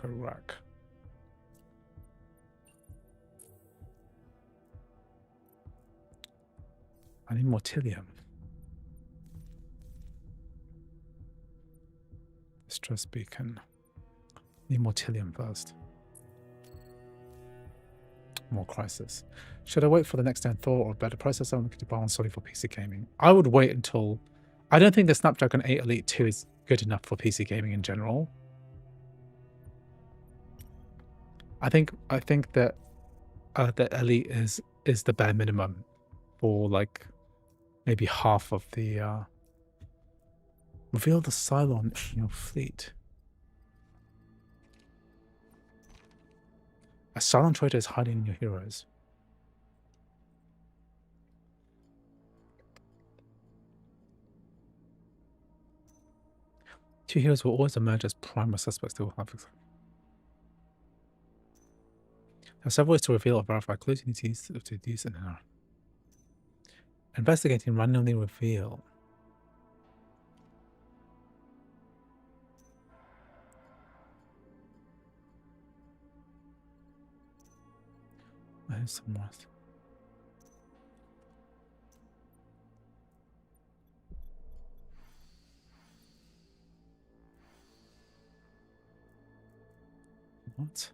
Rack. I need more Tilium. Stress beacon. Need more Tillium first. More Crisis. Should I wait for the next gen Thor or better processor? I'm looking to buy one solely for PC gaming. I would wait until... I don't think the Snapdragon 8 Elite 2 is good enough for PC gaming in general. I think that the Elite is the bare minimum for like maybe half of the reveal the Cylon in your fleet. A Cylon trader is hiding in your heroes. Two heroes will always emerge as primary suspects. They will have several ways to reveal or verify clues. You need to use an error. Investigating randomly reveal. There's some more. What?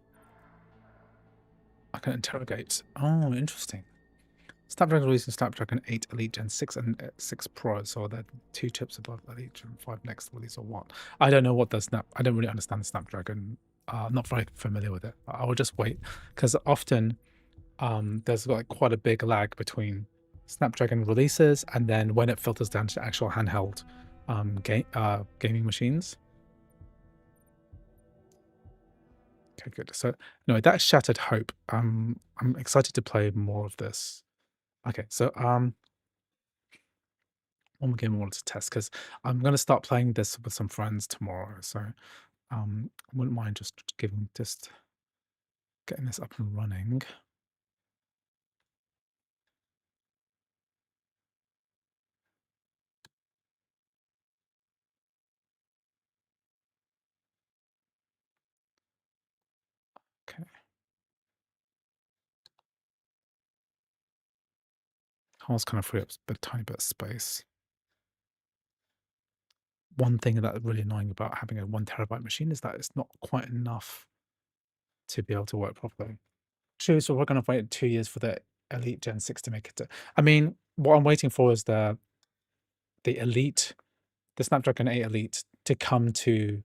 I can interrogate. Oh, interesting. Snapdragon releasing Snapdragon 8 Elite Gen 6 and 6 Pro, so they're 2 chips above Elite Gen 5 next release or what? I don't know what the I don't really understand the Snapdragon. I'm not very familiar with it. I will just wait, because often there's like quite a big lag between Snapdragon releases and then when it filters down to actual handheld gaming machines. Okay, good. So anyway, that's Shattered Hope. I'm excited to play more of this. Okay, so one more game I wanted to test, because I'm going to start playing this with some friends tomorrow. So I wouldn't mind just getting this up and running. Okay. I was kind of free up a tiny bit of space. One thing that's really annoying about having a 1 terabyte machine is that it's not quite enough to be able to work properly. True, so we're going to wait 2 years for the Elite Gen 6 to make it to... I mean, what I'm waiting for is the Elite, the Snapdragon 8 Elite to come to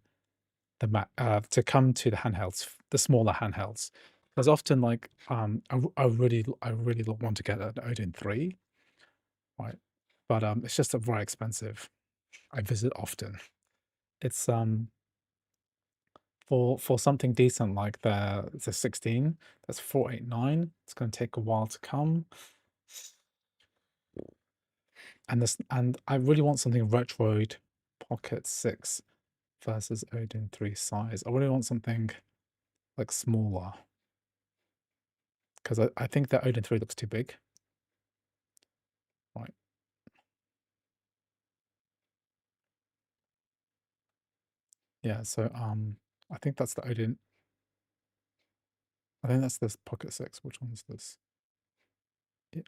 the handhelds, the smaller handhelds. Because often, like, I really want to get an Odin 3, right? But it's just very expensive. I visit often. It's for something decent like the 16, that's 489. It's going to take a while to come. And I really want something Retroid Pocket 6 versus Odin 3 size. I really want something like smaller, because I think that Odin 3 looks too big. Right. Yeah, so I think that's the Odin. I think that's this Pocket 6. Which one is this? Yeah.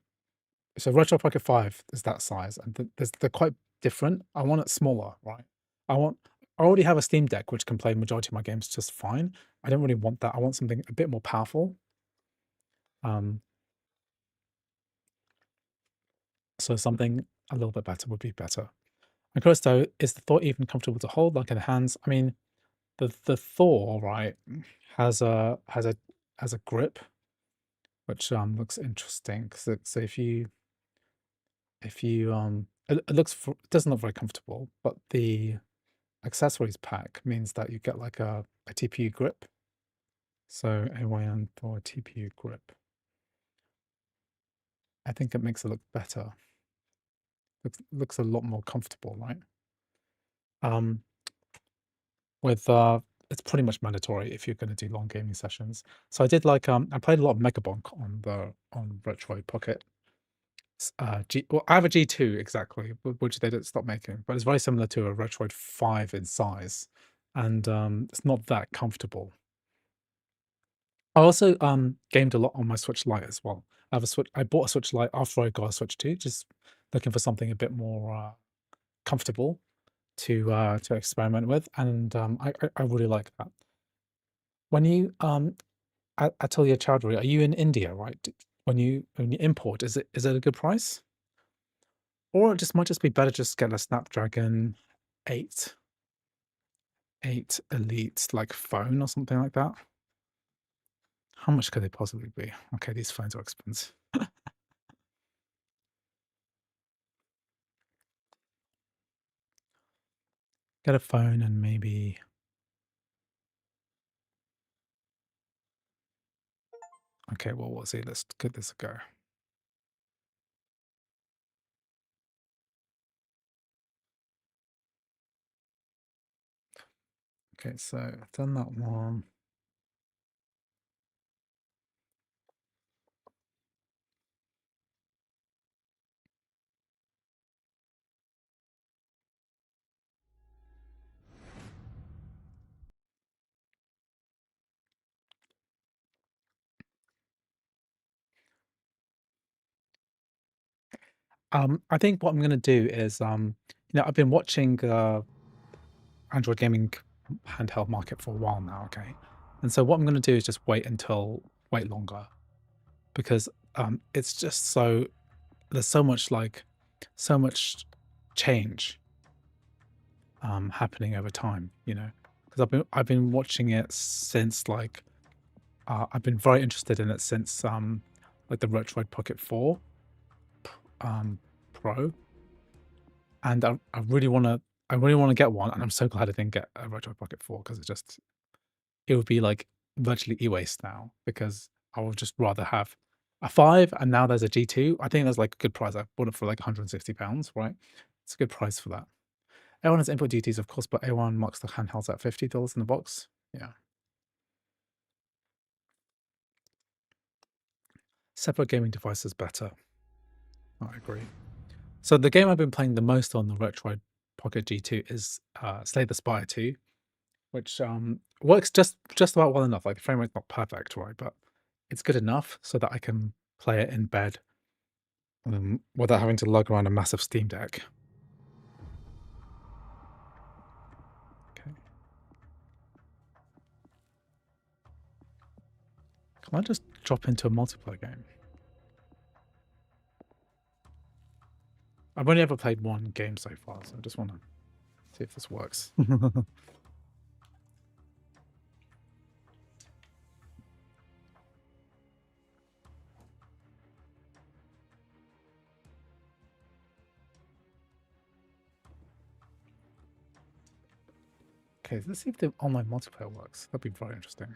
So Retro Pocket 5 is that size, and they're quite different. I want it smaller, right? I already have a Steam Deck which can play majority of my games just fine. I don't really want that. I want something a bit more powerful. So something a little bit better would be better. And curious though, is the Thor even comfortable to hold, like in the hands? I mean, the Thor, right, has a grip, which looks interesting. So if you it doesn't look very comfortable, but the accessories pack means that you get like a TPU grip. So AYN Thor TPU grip. I think it makes it look better. Looks a lot more comfortable, right? With it's pretty much mandatory if you're going to do long gaming sessions. So I did like I played a lot of Megabonk on Retroid Pocket. Well, I have a G2 exactly, which they didn't stop making, but it's very similar to a Retroid 5 in size, and it's not that comfortable. I also gamed a lot on my Switch Lite as well. I bought a Switch Lite after I got a Switch 2, just looking for something a bit more comfortable to experiment with, and I really like that. When you Atelier Chowdhury, are you in India, right? When you import, is it a good price? Or it just might just be better just get a Snapdragon 8 Elite like phone or something like that. How much could they possibly be? Okay, these phones are expensive. Get a phone and maybe. Okay, well, we'll see. Let's give this a go. Okay, so I've done that one. I think what I'm gonna do is, I've been watching Android gaming handheld market for a while now, okay? And so what I'm gonna do is just wait longer because it's just there's so much change happening over time, because I've been watching it since I've been very interested in it since like the Retroid Pocket 4 Pro, and I really want to get one, and I'm so glad I didn't get a Retroid Pocket 4 because it would be like virtually e-waste now, because I would just rather have a 5, and now there's a G2. I think that's like a good price. I bought it for like £160, right? It's a good price for that. A1 has input duties, of course, but A1 marks the handhelds at $50 in the box. Yeah. Separate gaming devices better. I agree. So the game I've been playing the most on the Retroid Pocket G2 is Slay the Spire 2, which works just about well enough. Like the frame rate's not perfect, right? But it's good enough so that I can play it in bed without having to lug around a massive Steam Deck. Okay. Can I just drop into a multiplayer game? I've only ever played one game so far, so I just want to see if this works. Okay, let's see if the online multiplayer works. That'd be very interesting.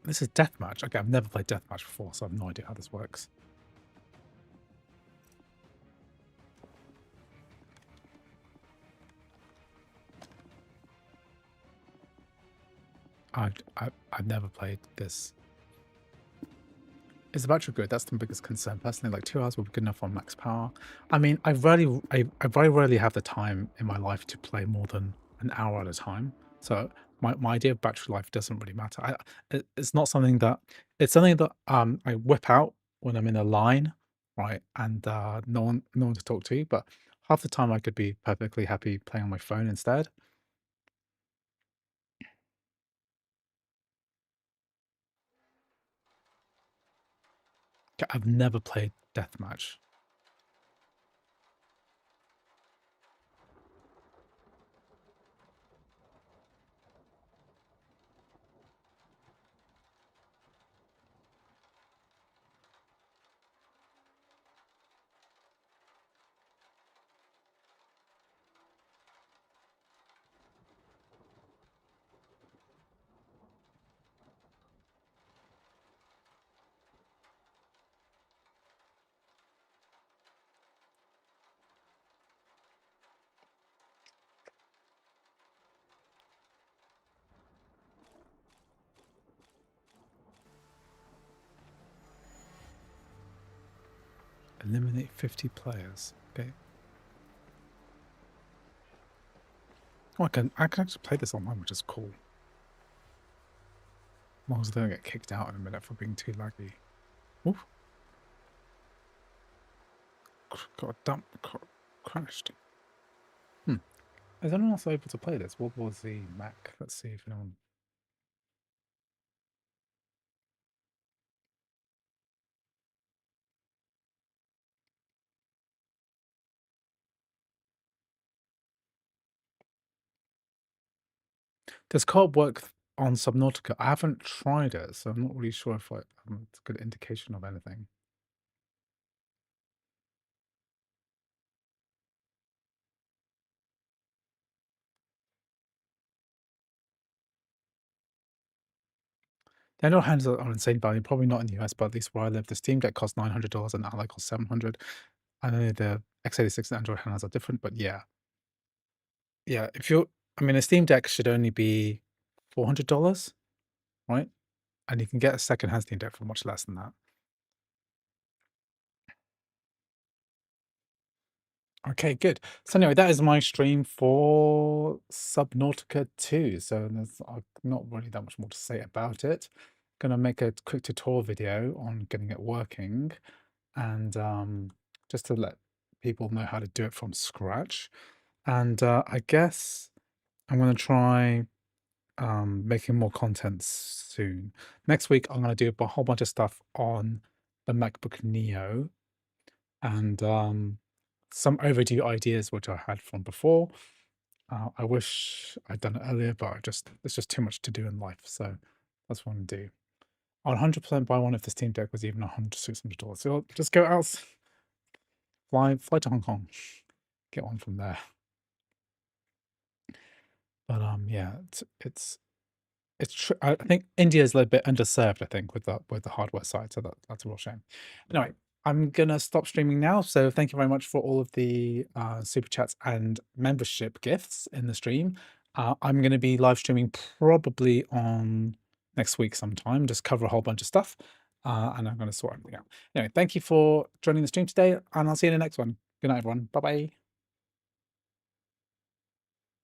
This is deathmatch. Okay, I've never played deathmatch before, so I have no idea how this works. I've never played this. Is the battery good? That's the biggest concern. Personally, like 2 hours would be good enough on max power. I mean, I very rarely have the time in my life to play more than an hour at a time. So my idea of battery life doesn't really matter. It's not something that I whip out when I'm in a line, right? And no one to talk to. But half the time I could be perfectly happy playing on my phone instead. I've never played deathmatch. Eliminate 50 players. Okay. Oh, I can actually play this online, which is cool. As long as I don't get kicked out in a minute for being too laggy. Oof. Got a dump crashed. Is anyone else able to play this? What was the Mac? Let's see if anyone. Does co-op work on Subnautica? I haven't tried it, so I'm not really sure if it's a good indication of anything. The Android hands are insane value, probably not in the US, but at least where I live, the Steam Deck costs $900 and the Ally costs $700. I know the x86 and Android hands are different, but yeah. Yeah, if you're, I mean, a Steam Deck should only be $400, right? And you can get a second-hand Steam Deck for much less than that. Okay, good. So anyway, that is my stream for Subnautica 2. So there's not really that much more to say about it. Gonna make a quick tutorial video on getting it working, and just to let people know how to do it from scratch. And I guess I'm gonna try making more content soon. Next week, I'm gonna do a whole bunch of stuff on the MacBook Neo and some overdue ideas which I had from before. I wish I'd done it earlier, but there's just too much to do in life, so that's what I'm gonna do. I'd 100% buy one if the Steam Deck was even $600. So I'll just go out, fly to Hong Kong, get one from there. But yeah, I think India is a little bit underserved, I think, with the hardware side, so that's a real shame. Anyway, I'm gonna stop streaming now, so thank you very much for all of the super chats and membership gifts in the stream. I'm gonna be live streaming probably on next week sometime, just cover a whole bunch of stuff, and I'm gonna sort everything out. Anyway, thank you for joining the stream today, and I'll see you in the next one. Good night, everyone. Bye-bye.